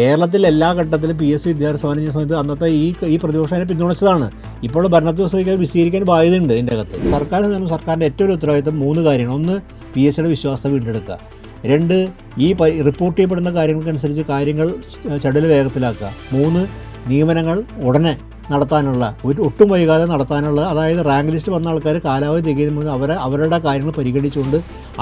കേരളത്തിൽ എല്ലാ ഘട്ടത്തിലും PSC വിദ്യാർത്ഥി സമാനം ചെയ്യുന്ന സമയത്ത് അന്നത്തെ ഈ പ്രതിപക്ഷനെ പിന്തുണച്ചതാണ്. ഇപ്പോൾ ഭരണത്തെ വിശദീകരിക്കാൻ ബാധ്യതയുണ്ട് ഇതിൻ്റെ അകത്ത്. സർക്കാരിൻ്റെ ഏറ്റവും ഒരു ഉത്തരവാദിത്തം 3 കാര്യങ്ങൾ. 1, PSCയുടെ വിശ്വാസത്തെ വീണ്ടെടുക്കുക. 2, ഈ റിപ്പോർട്ട് ചെയ്യപ്പെടുന്ന കാര്യങ്ങൾക്കനുസരിച്ച് കാര്യങ്ങൾ ചടുല വേഗത്തിലാക്കുക. 3, നിയമനങ്ങൾ ഉടനെ നടത്താനുള്ള ഒട്ടും വൈകാതെ നടത്താനുള്ള, അതായത് റാങ്ക് ലിസ്റ്റ് വന്ന ആൾക്കാർ കാലാവധി തികയുന്നതിന് മുമ്പ് അവരുടെ കാര്യങ്ങൾ പരിഗണിച്ചുകൊണ്ട്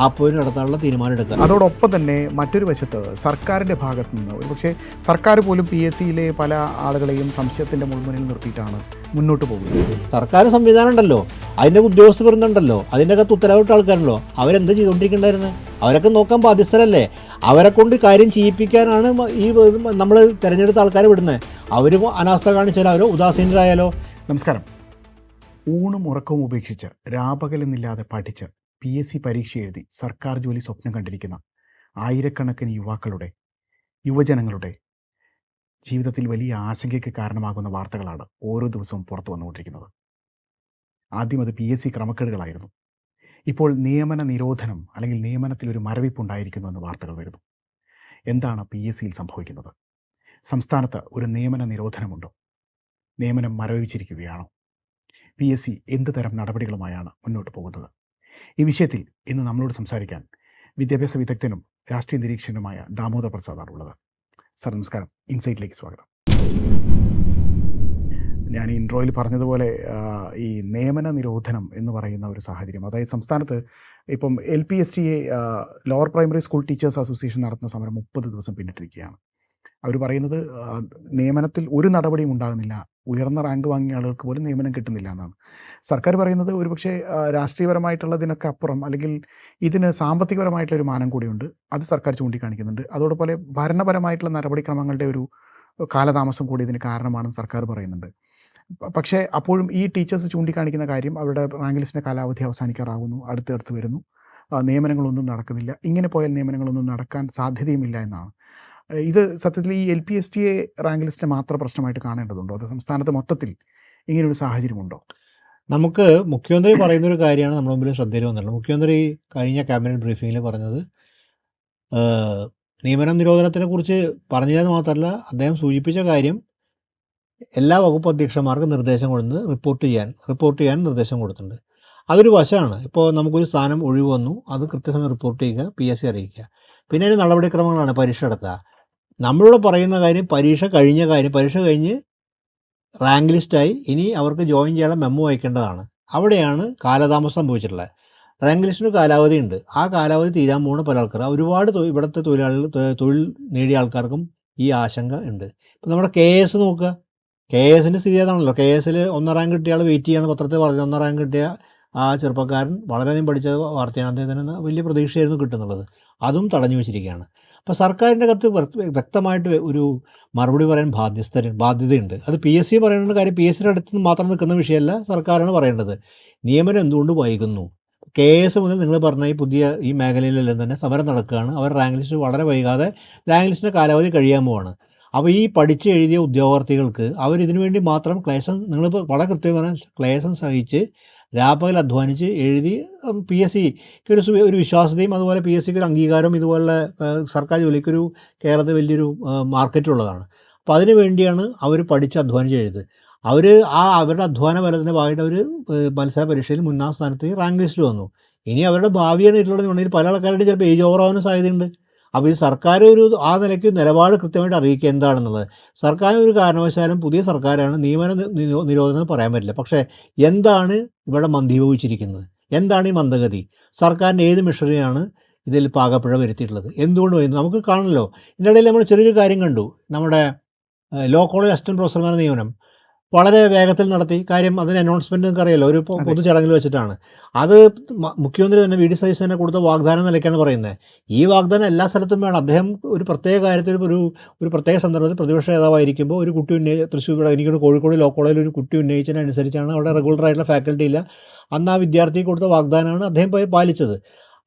അപ്പോയിന്റ് നടത്താനുള്ള തീരുമാനം എടുക്കുക. അതോടൊപ്പം തന്നെ മറ്റൊരു വശത്ത് സർക്കാരിൻ്റെ ഭാഗത്തു നിന്ന് ഒരുപക്ഷെ സർക്കാർ പോലും PSCയിലെ പല ആളുകളെയും സംശയത്തിൻ്റെ മുൾമുനയിൽ നിർത്തിയിട്ടാണ് മുന്നോട്ട് പോകുന്നത്. സർക്കാർ സംവിധാനം ഉണ്ടല്ലോ, അതിൻ്റെ ഉദ്യോഗസ്ഥ വൃന്ദമുണ്ടല്ലോ, അതിൻ്റെ അകത്ത് ഉത്തരവിട്ട ആൾക്കാരുണ്ടല്ലോ, അവരെന്ത് ചെയ്തുകൊണ്ടിരിക്കേണ്ടായിരുന്നു? അവരൊക്കെ നോക്കാൻ ബാധ്യസ്ഥരല്ലേ? അവരെ കൊണ്ട് കാര്യം ചെയ്യിപ്പിക്കാനാണ് ഈ നമ്മൾ തിരഞ്ഞെടുത്ത ആൾക്കാരെ വിടുന്നത്. അവരും അനാസ്ഥ കാണിച്ചാലോ അവരോ ഉദാസീനരായാലോ. നമസ്കാരം. ഊണും ഉറക്കവും ഉപേക്ഷിച്ച് രാപകലെന്നില്ലാതെ പഠിച്ച് PSC പരീക്ഷ എഴുതി സർക്കാർ ജോലി സ്വപ്നം കണ്ടിരിക്കുന്ന ആയിരക്കണക്കിന് യുവജനങ്ങളുടെ ജീവിതത്തിൽ വലിയ ആശങ്കയ്ക്ക് കാരണമാകുന്ന വാർത്തകളാണ് ഓരോ ദിവസവും പുറത്തു വന്നുകൊണ്ടിരിക്കുന്നത്. ആദ്യം അത് PSC ക്രമക്കേടുകളായിരുന്നു. ഇപ്പോൾ നിയമന നിരോധനം അല്ലെങ്കിൽ നിയമനത്തിലൊരു മരവിപ്പുണ്ടായിരിക്കുന്നു എന്ന് വാർത്തകൾ വരുന്നു. എന്താണ് PSCയിൽ സംഭവിക്കുന്നത്? സംസ്ഥാനത്ത് ഒരു നിയമന നിരോധനമുണ്ടോ? നിയമനം മരവിച്ചിരിക്കുകയാണോ? PSC എന്ത് തരം നടപടികളുമായാണ് മുന്നോട്ട് പോകുന്നത്? ഈ വിഷയത്തിൽ ഇന്ന് നമ്മളോട് സംസാരിക്കാൻ വിദ്യാഭ്യാസ വിദഗ്ധനും രാഷ്ട്രീയ നിരീക്ഷകനുമായ ദാമോദർ പ്രസാദാണ് ഉള്ളത്. സർ നമസ്കാരം, ഇൻസൈറ്റിലേക്ക് സ്വാഗതം. ഞാൻ ഈ ഇൻട്രോയിൽ പറഞ്ഞതുപോലെ ഈ നിയമന നിരോധനം എന്ന് പറയുന്ന ഒരു സാഹചര്യം, അതായത് സംസ്ഥാനത്ത് ഇപ്പം LPSTA lower primary school teachers association നടത്തുന്ന സമരം 30 ദിവസം പിന്നിട്ടിരിക്കുകയാണ്. അവർ പറയുന്നത് നിയമനത്തിൽ ഒരു നടപടിയും ഉണ്ടാകുന്നില്ല, ഉയർന്ന റാങ്ക് വാങ്ങിയ ആളുകൾക്ക് പോലും നിയമനം കിട്ടുന്നില്ല എന്നാണ്. സർക്കാർ പറയുന്നത് ഒരുപക്ഷെ രാഷ്ട്രീയപരമായിട്ടുള്ളതിനൊക്കെ അപ്പുറം അല്ലെങ്കിൽ ഇതിന് സാമ്പത്തികപരമായിട്ടുള്ളൊരു മാനം കൂടിയുണ്ട്, അത് സർക്കാർ ചൂണ്ടിക്കാണിക്കുന്നുണ്ട്. അതോടൊപ്പം ഭരണപരമായിട്ടുള്ള നടപടിക്രമങ്ങളുടെ ഒരു കാലതാമസം കൂടി ഇതിന് കാരണമാണെന്ന് സർക്കാർ പറയുന്നുണ്ട്. പക്ഷേ അപ്പോഴും ഈ ടീച്ചേഴ്സ് ചൂണ്ടിക്കാണിക്കുന്ന കാര്യം അവരുടെ റാങ്ക് ലിസ്റ്റിൻ്റെ കാലാവധി അവസാനിക്കാറാകുന്നു, അടുത്തടുത്ത് വരുന്നു, നിയമനങ്ങളൊന്നും നടക്കുന്നില്ല. ഇങ്ങനെ പോയാൽ നിയമനങ്ങളൊന്നും നടക്കാൻ സാധ്യതയുമില്ല എന്നാണ്. ഇത് സത്യത്തിൽ ഈ LPSTA റാങ്ക് ലിസ്റ്റിനെ മാത്രം പ്രശ്നമായിട്ട് കാണേണ്ടതുണ്ടോ? അത് സംസ്ഥാനത്ത് മൊത്തത്തിൽ ഇങ്ങനൊരു സാഹചര്യമുണ്ടോ? നമുക്ക് മുഖ്യമന്ത്രി പറയുന്നൊരു കാര്യമാണ് നമ്മുടെ മുമ്പിൽ ശ്രദ്ധയിൽ വന്നിട്ടുള്ളത്. മുഖ്യമന്ത്രി കഴിഞ്ഞ ക്യാബിനറ്റ് ബ്രീഫിങ്ങിൽ പറഞ്ഞത് നിയമന നിരോധനത്തിനെ കുറിച്ച് പറഞ്ഞത് മാത്രമല്ല, അദ്ദേഹം സൂചിപ്പിച്ച കാര്യം എല്ലാ വകുപ്പ് അധ്യക്ഷന്മാർക്കും നിർദ്ദേശം കൊടുത്ത് റിപ്പോർട്ട് ചെയ്യാൻ നിർദ്ദേശം കൊടുത്തിട്ടുണ്ട്. അതൊരു വശമാണ്. ഇപ്പോൾ നമുക്കൊരു സ്ഥാനം ഒഴിവ് വന്നു, അത് കൃത്യസമയം റിപ്പോർട്ട് ചെയ്യുക, PSC അറിയിക്കുക. പിന്നെ അതിന് നടപടിക്രമങ്ങളാണ് പരീക്ഷ നടത്തുക. നമ്മളിവിടെ പറയുന്ന കാര്യം പരീക്ഷ കഴിഞ്ഞ് റാങ്ക് ലിസ്റ്റായി ഇനി അവർക്ക് ജോയിൻ ചെയ്യാനുള്ള മെമ്മോ അയക്കേണ്ടതാണ്. അവിടെയാണ് കാലതാമസം സംഭവിച്ചിട്ടുള്ളത്. റാങ്ക് ലിസ്റ്റിന് കാലാവധി ഉണ്ട്, ആ കാലാവധി തീരാൻ പോകുന്ന പല ആൾക്കാർ, ഒരുപാട് ഇവിടുത്തെ തൊഴിൽ നേടിയ ആൾക്കാർക്കും ഈ ആശങ്ക ഉണ്ട്. ഇപ്പം നമ്മുടെ KS നോക്കുക, KSൻ്റെ സ്ഥിതി ഏതാണല്ലോ. KSൽ 1 റാങ്ക് കിട്ടിയ ആൾ വെയിറ്റ് ചെയ്യാണ്. പത്രത്തിൽ പറഞ്ഞു 1 റാങ്ക് കിട്ടിയ ആ ചെറുപ്പക്കാരൻ വളരെയധികം പഠിച്ച വാർത്തയാണ്, അദ്ദേഹത്തിന് വലിയ പ്രതീക്ഷയായിരുന്നു കിട്ടുന്നുള്ളത്. അതും തടഞ്ഞു വെച്ചിരിക്കുകയാണ്. അപ്പോൾ സർക്കാരിൻ്റെ അകത്ത് വ്യക്തമായിട്ട് ഒരു മറുപടി പറയാൻ ബാധ്യതയുണ്ട്. അത് PSC പറയുന്ന കാര്യം PSCയുടെ അടുത്ത് നിന്ന് മാത്രം നിൽക്കുന്ന വിഷയമല്ല, സർക്കാരാണ് പറയേണ്ടത്. നിയമനം എന്തുകൊണ്ട് വൈകുന്നു? KS മുതൽ നിങ്ങൾ പറഞ്ഞ ഈ മേഖലയിലെല്ലാം തന്നെ സമരം നടക്കുകയാണ്. അവർ റാങ്ക് ലിസ്റ്റ് വളരെ വൈകാതെ റാങ്ക് ലിസ്റ്റിൻ്റെ കാലാവധി കഴിയാൻ പോവാണ്. അപ്പോൾ ഈ പഠിച്ച് എഴുതിയ ഉദ്യോഗാർത്ഥികൾക്ക് അവരിതിനു വേണ്ടി മാത്രം നിങ്ങളിപ്പോൾ വളരെ കൃത്യമായി ക്ലേശം സഹിച്ച് രാപ്പകൽ അധ്വാനിച്ച് എഴുതി PSCക്ക് ഒരു വിശ്വാസ്യതയും അതുപോലെ PSCക്ക് ഒരു അംഗീകാരം, ഇതുപോലെ സർക്കാർ ജോലിക്കൊരു കേരളത്തിൽ വലിയൊരു മാർക്കറ്റുള്ളതാണ്. അപ്പോൾ അതിനു വേണ്ടിയാണ് അവർ പഠിച്ച് അധ്വാനിച്ച് എഴുതുന്നത്. അവരുടെ അധ്വാന ഫലത്തിൻ്റെ ഭാഗമായിട്ട് അവർ മത്സര പരീക്ഷയിൽ 1-ാം സ്ഥാനത്ത് റാങ്ക് ലിസ്റ്റിൽ വന്നു. ഇനി അവരുടെ ഭാവിയാണ് ഇതിലുള്ളതെന്നുണ്ടെങ്കിൽ പല ആൾക്കാരുടെ ചിലപ്പോൾ ഏജ് ഓവർ ആവാനും സാധ്യതയുണ്ട്. അപ്പോൾ ഈ സർക്കാർ ആ നിലയ്ക്ക് നിലപാട് കൃത്യമായിട്ട് അറിയിക്കുക എന്താണെന്നുള്ളത്. സർക്കാർ ഒരു കാരണവശാലും പുതിയ സർക്കാരാണ് നിയമന നിരോധനം പറയാൻ പറ്റില്ല. പക്ഷേ എന്താണ് ഇവിടെ മന്ദീഭവിച്ചിരിക്കുന്നത്? എന്താണ് ഈ മന്ദഗതി? സർക്കാരിൻ്റെ ഏത് മിഷനറിയാണ് ഇതിൽ പാകപ്പിഴ വരുത്തിയിട്ടുള്ളത്? എന്തുകൊണ്ട് വരുന്നു? നമുക്ക് കാണണമല്ലോ. ഇതിൻ്റെ ഇടയിൽ നമ്മൾ ചെറിയൊരു കാര്യം കണ്ടു. നമ്മുടെ ലോ കോളേജ് അസിസ്റ്റൻറ്റ് പ്രൊഫസർമാരുടെ നിയമനം വളരെ വേഗത്തിൽ നടത്തി. കാര്യം അതിന് അനൗൺസ്മെൻറ്റ് നിങ്ങൾക്ക് അറിയാമല്ലോ, ഒരു പൊതു ചടങ്ങിൽ വെച്ചിട്ടാണ്. അത് മുഖ്യമന്ത്രി തന്നെ VD സതീശൻ തന്നെ കൊടുത്ത വാഗ്ദാനം നിലയ്ക്കാണ് പറയുന്നത്. ഈ വാഗ്ദാനം എല്ലാ സ്ഥലത്തും വേണം. അദ്ദേഹം ഒരു പ്രത്യേക കാര്യത്തിൽ ഒരു പ്രത്യേക സന്ദർഭത്തിൽ പ്രതിപക്ഷ നേതാവായിരിക്കുമ്പോൾ ഒരു കുട്ടി തൃശ്ശൂർ എനിക്കൊരു കോഴിക്കോട് ലോ കോളേജിൽ ഒരു കുട്ടി ഉന്നയിച്ചതിനനുസരിച്ചാണ്, അവിടെ റെഗുലറായിട്ടുള്ള ഫാക്കൽറ്റി ഇല്ല, അന്ന് ആ വിദ്യാർത്ഥിക്ക് കൊടുത്ത വാഗ്ദാനമാണ് അദ്ദേഹം പാലിച്ചത്.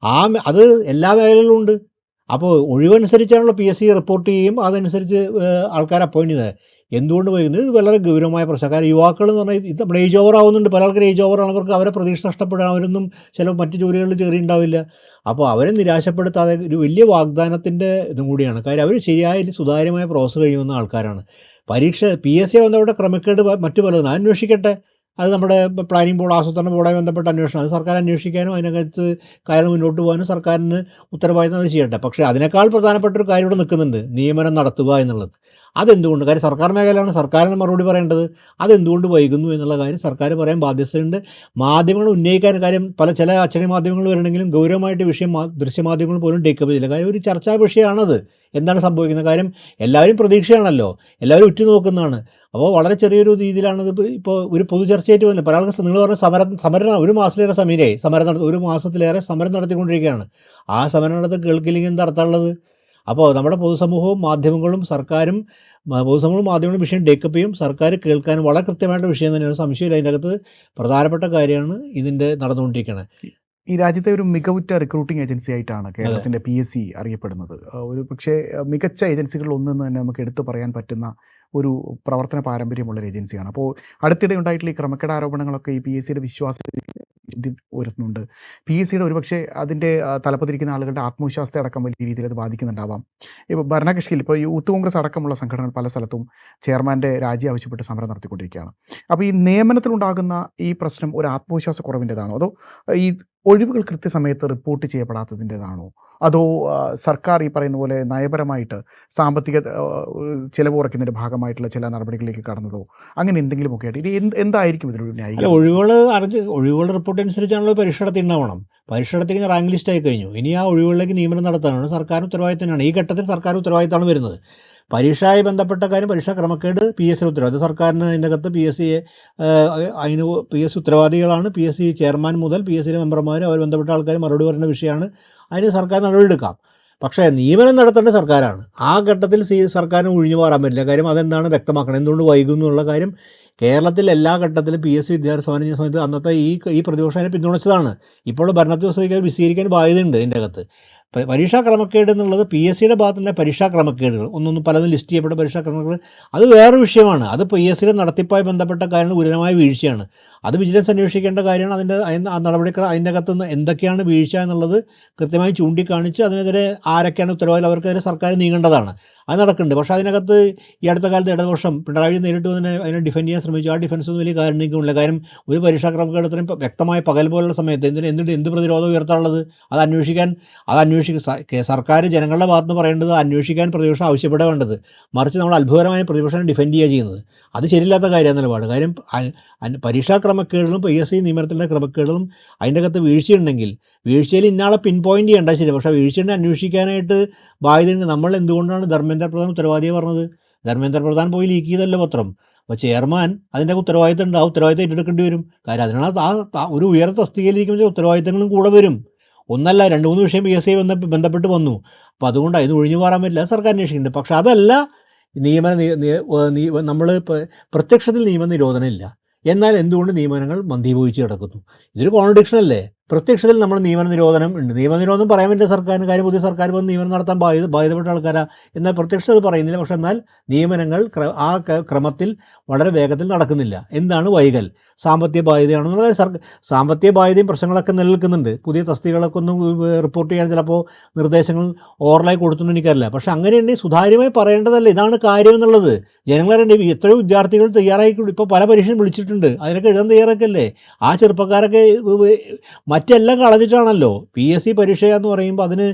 അത് എല്ലാ മേഖലകളിലും ഉണ്ട്. അപ്പോൾ ഒഴിവനുസരിച്ചാണല്ലോ PSC റിപ്പോർട്ട് ചെയ്യും, അതനുസരിച്ച് ആൾക്കാരെ അപ്പോയിൻറ്റ് ചെയ്തത്. എന്തുകൊണ്ട് വൈകുന്നു? ഇത് വളരെ ഗൗരവമായ പ്രശ്നം. കാരണം യുവാക്കൾ എന്ന് പറഞ്ഞാൽ ഇത് നമ്മുടെ ഏജ് ഓവർ ആവുന്നുണ്ട്. പല ആൾക്കാർ ഏജ് ഓവർ ആണവർക്ക് അവരെ പ്രതീക്ഷ നഷ്ടപ്പെടുക, അവരൊന്നും ചില മറ്റ് ജോലികളിൽ കയറിയിട്ടുണ്ടാവില്ല. അപ്പോൾ അവരെ നിരാശപ്പെടുത്താതെ ഒരു വലിയ വാഗ്ദാനത്തിൻ്റെ ഇതും കൂടിയാണ്. കാര്യം അവർ ശരിയായ സുതാര്യമായ പ്രോസസ്സ് കഴിയുന്ന ആൾക്കാരാണ്. പരീക്ഷ PSC ബന്ധപ്പെട്ട ക്രമക്കേട് മറ്റു പലതും അന്വേഷിക്കട്ടെ. അത് നമ്മുടെ പ്ലാനിംഗ് ബോർഡ്, ആസൂത്രണ ബോർഡുമായി ബന്ധപ്പെട്ട അന്വേഷണം, അത് സർക്കാർ അന്വേഷിക്കാനും അതിനകത്ത് കാര്യം മുന്നോട്ട് പോകാനും സർക്കാരിന് ഉത്തരവാദിത്തം അവർ ചെയ്യട്ടെ. പക്ഷേ അതിനേക്കാൾ പ്രധാനപ്പെട്ട ഒരു കാര്യം ഇവിടെ നിൽക്കുന്നുണ്ട്, നിയമനം നടത്തുക എന്നുള്ളത്. അതെന്തുകൊണ്ട്? കാര്യം സർക്കാർ മേഖലയാണ്, സർക്കാരിന് മറുപടി പറയേണ്ടത്. അതെന്തുകൊണ്ട് വൈകുന്നു എന്നുള്ള കാര്യം സർക്കാർ പറയാൻ ബാധ്യതയുണ്ട്. മാധ്യമങ്ങൾ ഉന്നയിക്കാൻ കാര്യം ചില അച്ചടി മാധ്യമങ്ങൾ വരണമെങ്കിലും ഗൗരവമായിട്ട് വിഷയം ദൃശ്യമാധ്യമങ്ങൾ പോലും ടേക്കപ്പ് ചെയ്യില്ല. കാര്യം ഒരു ചർച്ചാ വിഷയമാണത്. എന്താണ് സംഭവിക്കുന്ന കാര്യം? എല്ലാവരും പ്രതീക്ഷയാണല്ലോ, എല്ലാവരും ഉറ്റുനോക്കുന്നതാണ്. അപ്പോൾ വളരെ ചെറിയൊരു രീതിയിലാണത് ഇപ്പോൾ ഒരു പൊതു ചർച്ചയായിട്ട് വന്നത്. പല ആൾക്ക് നിങ്ങൾ പറഞ്ഞ സമരം ഒരു മാസത്തിലേറെ സമയമായി ഒരു മാസത്തിലേറെ സമരം നടത്തിക്കൊണ്ടിരിക്കുകയാണ്. ആ സമരം നടത്തി കേൾക്കില്ലെങ്കിൽ എന്താ അർത്ഥമുള്ളത്? അപ്പോൾ നമ്മുടെ പൊതുസമൂഹവും മാധ്യമങ്ങളും സർക്കാരും, പൊതുസമൂഹവും മാധ്യമങ്ങളും വിഷയം ടേക്കപ്പ് ചെയ്യും, സർക്കാർ കേൾക്കാനും വളരെ കൃത്യമായിട്ട് വിഷയം തന്നെയാണ്. സംശയമില്ല, അതിൻ്റെ അകത്ത് പ്രധാനപ്പെട്ട കാര്യമാണ് ഇതിൻ്റെ നടന്നുകൊണ്ടിരിക്കുന്നത്. ഈ രാജ്യത്തെ ഒരു മികവുറ്റ റിക്രൂട്ടിംഗ് ഏജൻസി ആയിട്ടാണ് കേരളത്തിൻ്റെ PSC അറിയപ്പെടുന്നത്. ഒരു പക്ഷേ മികച്ച ഏജൻസികളിൽ ഒന്നെന്ന് തന്നെ നമുക്ക് എടുത്തു പറയാൻ പറ്റുന്ന ഒരു പ്രവർത്തന പാരമ്പര്യമുള്ളൊരു ഏജൻസിയാണ്. അപ്പോൾ അടുത്തിടെ ഉണ്ടായിട്ടുള്ള ഈ ക്രമക്കേട് ആരോപണങ്ങളൊക്കെ ഈ PSCയുടെ വിശ്വാസത്തിൽ വരുന്നുണ്ട്. PSCയുടെ ഒരുപക്ഷെ അതിൻ്റെ തലപ്പത്തിരിക്കുന്ന ആളുകളുടെ ആത്മവിശ്വാസത്തെ അടക്കം വലിയ രീതിയിൽ അത് ബാധിക്കുന്നുണ്ടാവാം. ഇപ്പോൾ ഭരണകക്ഷിയിൽ ഇപ്പോൾ യൂത്ത് കോൺഗ്രസ് അടക്കമുള്ള സംഘടനകൾ പല സ്ഥലത്തും ചെയർമാൻ്റെ രാജി ആവശ്യപ്പെട്ട് സമരം നടത്തിക്കൊണ്ടിരിക്കുകയാണ്. അപ്പോൾ ഈ നിയമനത്തിലുണ്ടാകുന്ന ഈ പ്രശ്നം ഒരു ആത്മവിശ്വാസ കുറവിൻ്റെതാണോ, അതോ ഈ ഒഴിവുകൾ കൃത്യസമയത്ത് റിപ്പോർട്ട് ചെയ്യപ്പെടാത്തതിൻ്റെതാണോ, അതോ സർക്കാർ ഈ പറയുന്ന പോലെ നയപരമായിട്ട് സാമ്പത്തിക ചിലവ് കുറയ്ക്കുന്നതിൻ്റെ ഭാഗമായിട്ടുള്ള ചില നടപടികളിലേക്ക് കടന്നതോ, അങ്ങനെ എന്തെങ്കിലുമൊക്കെ ആയിട്ട് ഇത് എന്തായിരിക്കും ഇതിലൊരു ന്യായീകരണം? ഒഴിവുകൾ റിപ്പോർട്ട് അനുസരിച്ചാണല്ലോ പരീക്ഷ നടത്തി ഉണ്ടാവണം. പരീക്ഷ നടത്തി കഴിഞ്ഞാൽ റാങ്ക് ലിസ്റ്റ് ആയി കഴിഞ്ഞു. ഇനി ആ ഒഴിവുകളിലേക്ക് നിയമനം നടത്താനാണ് സർക്കാർ ഉത്തരവാദിത്തമാണ്. ഈ ഘട്ടത്തിൽ സർക്കാർ ഉത്തരവാദിത്തമാണ് വരുന്നത്. പരീക്ഷയുമായി ബന്ധപ്പെട്ട കാര്യം, പരീക്ഷാ ക്രമക്കേട് PSC ഉത്തരവാദിത്തം. സർക്കാരിന് അതിൻ്റെ അകത്ത് അതിന് PSC ഉത്തരവാദികളാണ്. PSC ചെയർമാൻ മുതൽ PSCയിലെ മെമ്പർമാർ, അവർ ബന്ധപ്പെട്ട ആൾക്കാർ മറുപടി പറയുന്ന വിഷയമാണ്. അതിന് സർക്കാർ നടപടിയെടുക്കാം. പക്ഷേ നിയമനം നടത്തേണ്ട സർക്കാരാണ്. ആ ഘട്ടത്തിൽ സർക്കാരിന് ഒഴിഞ്ഞു മാറാൻ പറ്റില്ല. കാര്യം അതെന്താണ് വ്യക്തമാക്കണം, എന്തുകൊണ്ട് വൈകുന്നു എന്നുള്ള കാര്യം. കേരളത്തിൽ എല്ലാ ഘട്ടത്തിലും PSC വിദ്യാർത്ഥി സമരം ചെയ്യുന്ന സമയത്ത് അന്നത്തെ ഈ പ്രതിപക്ഷം അതിനെ പിന്തുണച്ചതാണ്. ഇപ്പോൾ ഭരണത്തിൽ വിശദീകരിക്കാൻ ബാധ്യതയുണ്ട് ഇതിൻ്റെ അകത്ത്. പരീക്ഷാ ക്രമക്കേട് എന്നുള്ളത് PSCയുടെ ഭാഗത്ത് തന്നെ പരീക്ഷാ ക്രമക്കേടുകൾ പലതും ലിസ്റ്റ് ചെയ്യപ്പെട്ട പരീക്ഷാ ക്രമക്കേട് അത് വേറൊരു വിഷയമാണ്. അത് PSCയുടെ നടത്തിപ്പുമായി ബന്ധപ്പെട്ട കാര്യങ്ങൾ ഗുരുതരമായ വീഴ്ചയാണ്. അത് വിജിലൻസ് അന്വേഷിക്കേണ്ട കാര്യമാണ്. അതിൻ്റെ അകത്തുനിന്ന് എന്തൊക്കെയാണ് വീഴ്ച എന്നുള്ളത് കൃത്യമായി ചൂണ്ടിക്കാണിച്ച് അതിനെതിരെ ആരൊക്കെയാണ് ഉത്തരവാദികൾ അവർക്കെതിരെ സർക്കാർ നീങ്ങേണ്ടതാണ്. അത് നടക്കുന്നുണ്ട്. പക്ഷേ അതിനകത്ത് ഈ അടുത്ത കാലത്ത് ഇടതുപക്ഷം പിണറായി നേരിട്ട് തന്നെ അതിനെ ഡിഫെൻഡ് ചെയ്യാൻ ശ്രമിച്ചു. ആ ഡിഫൻസൊന്നും വലിയ കാര്യമില്ല. കാര്യം ഒരു പരീക്ഷാ ക്രമക്കേടത്തിനും വ്യക്തമായ പകൽ പോലുള്ള സമയത്ത് എന്ത് പ്രതിരോധം ഉയർത്താനുള്ളത്? അത് സർക്കാർ ജനങ്ങളുടെ ഭാഗത്ത് പറയേണ്ടത് അന്വേഷിക്കാൻ പ്രതിപക്ഷം ആവശ്യപ്പെടാൻ വേണ്ടത്. മറിച്ച് നമ്മൾ അത്ഭുതകരമായ പ്രതിപക്ഷം ഡിഫെൻഡ് ചെയ്യുക ചെയ്യുന്നത്. അത് ശരിയില്ലാത്ത കാര്യം നിലപാട്. കാര്യം പരീക്ഷാ ക്രമക്കേടുകളും PSC നിയമനത്തിൻ്റെ ക്രമക്കേടുകളും അതിൻ്റെ അകത്ത് വീഴ്ചയുണ്ടെങ്കിൽ വീഴ്ചയിൽ ഇന്നാളെ പിൻ പോയിൻ്റ് ചെയ്യേണ്ട ശരി. പക്ഷേ വീഴ്ചയുണ്ടെങ്കിൽ അന്വേഷിക്കാനായിട്ട് ബാധ്യതയുണ്ട്. നമ്മൾ എന്തുകൊണ്ടാണ് ധർമ്മേന്ദ്ര പ്രധാൻ ഉത്തരവാദിയെ പറഞ്ഞത്? ധർമ്മേന്ദ്ര പ്രധാൻ പോയി ലീക്ക് ചെയ്തല്ലോ പത്രം. അപ്പോൾ ചെയർമാൻ അതിൻ്റെ ഉത്തരവാദിത്തം ഉണ്ട്. ആ ഉത്തരവാദിത്തം ഏറ്റെടുക്കേണ്ടി വരും. കാര്യം അതിനാണ് ഒരു ഉയർന്ന തസ്തികയിലിരിക്കുന്ന ഉത്തരവാദിത്തങ്ങളും കൂടെ വരും. ഒന്നല്ല 2-3 വിഷയം PSC ബന്ധപ്പെട്ട് വന്നു. അപ്പോൾ അതുകൊണ്ട് അതിന് ഒഴിഞ്ഞു മാറാൻ പറ്റില്ല, സർക്കാർ അന്വേഷിക്കുന്നുണ്ട്. പക്ഷെ അതല്ല നമ്മൾ പ്രത്യക്ഷത്തിൽ നിയമ നിരോധനം ഇല്ല, എന്നാൽ എന്തുകൊണ്ട് നിയമനങ്ങൾ മന്ദീഭവിച്ച് കിടക്കുന്നു? ഇതൊരു കോൺട്രഡിക്ഷൻ അല്ലേ? പ്രത്യക്ഷത്തിൽ നമ്മൾ നിയമന നിരോധനം ഉണ്ട്. നിയമനിരോധനം പറയാൻ പറ്റിയ സർക്കാരിന് കാര്യം, പുതിയ സർക്കാർ വന്ന് നിയമനം നടത്താൻ ബാധ്യതപ്പെട്ട ആൾക്കാരാണ്. എന്നാൽ പ്രത്യക്ഷത്തിൽ അത് പറയുന്നില്ല. പക്ഷെ എന്നാൽ നിയമനങ്ങൾ ആ ക്രമത്തിൽ വളരെ വേഗത്തിൽ നടക്കുന്നില്ല. എന്താണ് വൈകൽ? സാമ്പത്തിക ബാധ്യതയാണെന്നുള്ള സാമ്പത്തിക ബാധ്യതയും പ്രശ്നങ്ങളൊക്കെ നിലനിൽക്കുന്നുണ്ട്. പുതിയ തസ്തികകളൊക്കെ ഒന്ന് റിപ്പോർട്ട് ചെയ്യാൻ ചിലപ്പോൾ നിർദ്ദേശങ്ങൾ ഓറലായി കൊടുത്തൊന്നും എനിക്കറിയില്ല. പക്ഷെ അങ്ങനെയുണ്ടെങ്കിൽ സുതാര്യമായി പറയേണ്ടതല്ല ഇതാണ് കാര്യം എന്നുള്ളത്. ജനങ്ങളറിയേണ്ട എത്രയോ വിദ്യാർത്ഥികൾ തയ്യാറായി, ഇപ്പോൾ പല പരീക്ഷയും വിളിച്ചിട്ടുണ്ട്, അതിനൊക്കെ എഴുതാൻ തയ്യാറൊക്കെയല്ലേ? ആ ചെറുപ്പക്കാരൊക്കെ മറ്റെല്ലാം കളഞ്ഞിട്ടാണല്ലോ. PSC പരീക്ഷ എന്ന് പറയുമ്പോൾ അതിന്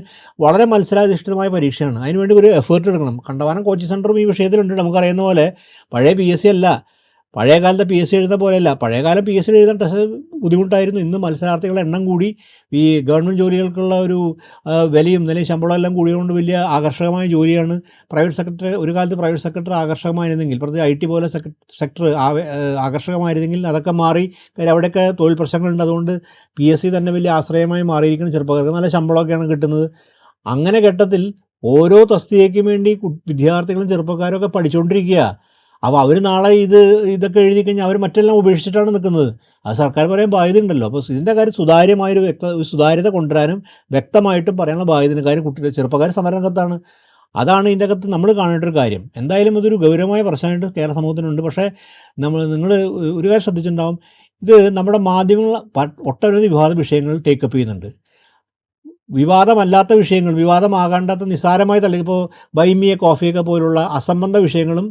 വളരെ മത്സരാധിഷ്ഠിതമായ പരീക്ഷയാണ്. അതിനുവേണ്ടി ഒരു എഫേർട്ട് എടുക്കണം. കണ്ടവാനം കോച്ചിങ് സെൻ്ററും ഈ വിഷയത്തിലുണ്ട്. നമുക്കറിയുന്ന പോലെ പഴയ PSC അല്ല, പഴയ കാലത്തെ PSC എഴുതുന്ന പോലെയല്ല. പഴയകാലം PSC എഴുതാൻ ടെസ്റ്റ് ബുദ്ധിമുട്ടായിരുന്നു. ഇന്ന് മത്സരാർത്ഥികളുടെ എണ്ണം കൂടി, ഈ ഗവൺമെൻറ് ജോലികൾക്കുള്ള ഒരു വിലയും ശമ്പളം എല്ലാം കൂടിയതുകൊണ്ട് വലിയ ആകർഷകമായ ജോലിയാണ്. ഒരു കാലത്ത് പ്രൈവറ്റ് സെക്ടർ ആകർഷകമായിരുന്നെങ്കിൽ, പ്രത്യേകിച്ച് IT പോലെ സെക്ടർ ആകർഷകമായിരുന്നെങ്കിൽ അതൊക്കെ മാറി. കാര്യം അവിടെയൊക്കെ തൊഴിൽ പ്രശ്നങ്ങളുണ്ട്. അതുകൊണ്ട് PSC തന്നെ വലിയ ആശ്രയമായി മാറിയിരിക്കുന്ന ചെറുപ്പക്കാർക്ക് നല്ല ശമ്പളമൊക്കെയാണ് കിട്ടുന്നത്. അങ്ങനെ ഘട്ടത്തിൽ ഓരോ തസ്തികയ്ക്കും വേണ്ടി വിദ്യാർത്ഥികളും ചെറുപ്പക്കാരും ഒക്കെ പഠിച്ചുകൊണ്ടിരിക്കുക. അപ്പോൾ അവർ നാളെ ഇതൊക്കെ എഴുതി കഴിഞ്ഞാൽ അവർ മറ്റെല്ലാം ഉപേക്ഷിച്ചിട്ടാണ് നിൽക്കുന്നത്. അത് സർക്കാർ പറയാൻ ബാധ്യതയുണ്ടല്ലോ. അപ്പോൾ ഇതിൻ്റെ കാര്യം സുതാര്യമായൊരു സുതാര്യത കൊണ്ടുവരാനും വ്യക്തമായിട്ടും പറയാനുള്ള ബാധ്യതയുടെ കാര്യം ചെറുപ്പക്കാർ സമരരംഗത്താണ്. അതാണ് ഇതിൻ്റെ അകത്ത് നമ്മൾ കാണേണ്ട ഒരു കാര്യം. എന്തായാലും ഇതൊരു ഗൗരവമായ പ്രശ്നമായിട്ട് കേരള സമൂഹത്തിനുണ്ട്. പക്ഷേ നിങ്ങൾ ഒരു കാര്യം ശ്രദ്ധിച്ചിട്ടുണ്ടാവും, ഇത് നമ്മുടെ മാധ്യമങ്ങൾ ഒട്ടനവധി വിവാദ വിഷയങ്ങൾ ടേക്കപ്പ് ചെയ്യുന്നുണ്ട്. വിവാദമല്ലാത്ത വിഷയങ്ങൾ, വിവാദമാകാണ്ടാത്ത നിസ്സാരമായി തള്ളി, ഇപ്പോൾ ബൈമിയെ കോഫിയൊക്കെ പോലുള്ള അസംബന്ധ വിഷയങ്ങളും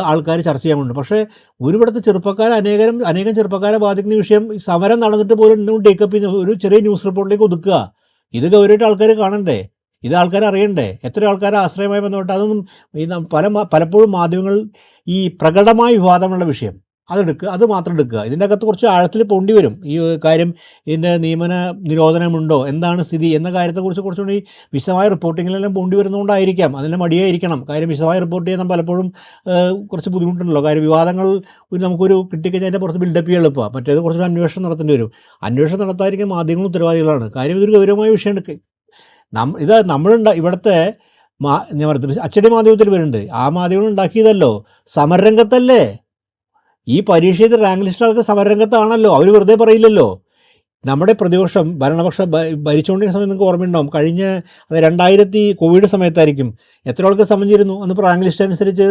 ആൾക്കാർ ചർച്ച ചെയ്യാൻ കൊണ്ടുണ്ട്. പക്ഷേ ഒരുപാടത്തെ അനേകം ചെറുപ്പക്കാരെ ബാധിക്കുന്ന വിഷയം സമരം നടന്നിട്ട് പോലും ഇന്നും ടേക്കപ്പ് ചെയ്യുന്ന ഒരു ചെറിയ ന്യൂസ് റിപ്പോർട്ടിലേക്ക് ഒതുക്കുക. ഇത് ഗൗരവമായിട്ട് ആൾക്കാർ കാണണ്ടേ? ഇത് ആൾക്കാർ അറിയണ്ടേ? എത്ര ആൾക്കാരെ ആശ്രയമായി ബന്ധപ്പെട്ട് അതൊന്നും പലപ്പോഴും മാധ്യമങ്ങൾ ഈ പ്രകടമായ വിവാദമുള്ള വിഷയം അത് മാത്രം എടുക്കുക. ഇതിൻ്റെ അകത്ത് കുറച്ച് ആഴത്തിൽ പോണ്ടി വരും. ഈ കാര്യം ഇതിൻ്റെ നിയമന നിരോധനമുണ്ടോ, എന്താണ് സ്ഥിതി എന്ന കാര്യത്തെക്കുറിച്ച് കുറച്ചുകൂടി വിശദമായ റിപ്പോർട്ടിങ്ങിലെല്ലാം പോണ്ടി വരുന്നതുകൊണ്ടായിരിക്കാം, അതിൻ്റെ മടിയായിരിക്കണം. കാര്യം വിശദമായി റിപ്പോർട്ട് ചെയ്യാൻ പലപ്പോഴും കുറച്ച് ബുദ്ധിമുട്ടുണ്ടല്ലോ. കാര്യം വിവാദങ്ങൾ നമുക്കൊരു കിട്ടിക്കഴിഞ്ഞാൽ അതിൻ്റെ പുറത്ത് ബിൽഡപ്പ് ചെയ്യാൻ എളുപ്പമാണ്. മറ്റേത് കുറച്ചൊരു അന്വേഷണം നടത്തേണ്ടി വരും. അന്വേഷണം നടത്താതിരിക്കാൻ മാധ്യമങ്ങൾ ഉത്തരവാദികളാണ്. കാര്യം ഇതൊരു ഗൗരവമായ വിഷയമാണ്. ഇവിടുത്തെ ഞാൻ പറഞ്ഞത് അച്ചടി മാധ്യമത്തിൽ വരുന്നുണ്ട്. ആ മാധ്യമങ്ങൾ ഉണ്ടാക്കിയതല്ലോ സമരരംഗത്തല്ലേ. ഈ പരീക്ഷയിൽ റാങ്ക് ലിസ്റ്റ് ആൾക്ക് സമരരംഗത്താണല്ലോ. അവർ വെറുതെ പറയില്ലല്ലോ. നമ്മുടെ പ്രതിപക്ഷം ഭരിച്ചുകൊണ്ടിരുന്ന സമയം നിങ്ങൾക്ക് ഓർമ്മയുണ്ടാവും, കഴിഞ്ഞ 2000 കോവിഡ് സമയത്തായിരിക്കും എത്ര ആൾക്ക് സംബന്ധിച്ചിരുന്നു. അന്ന് റാങ്ക് ലിസ്റ്റ് അനുസരിച്ച്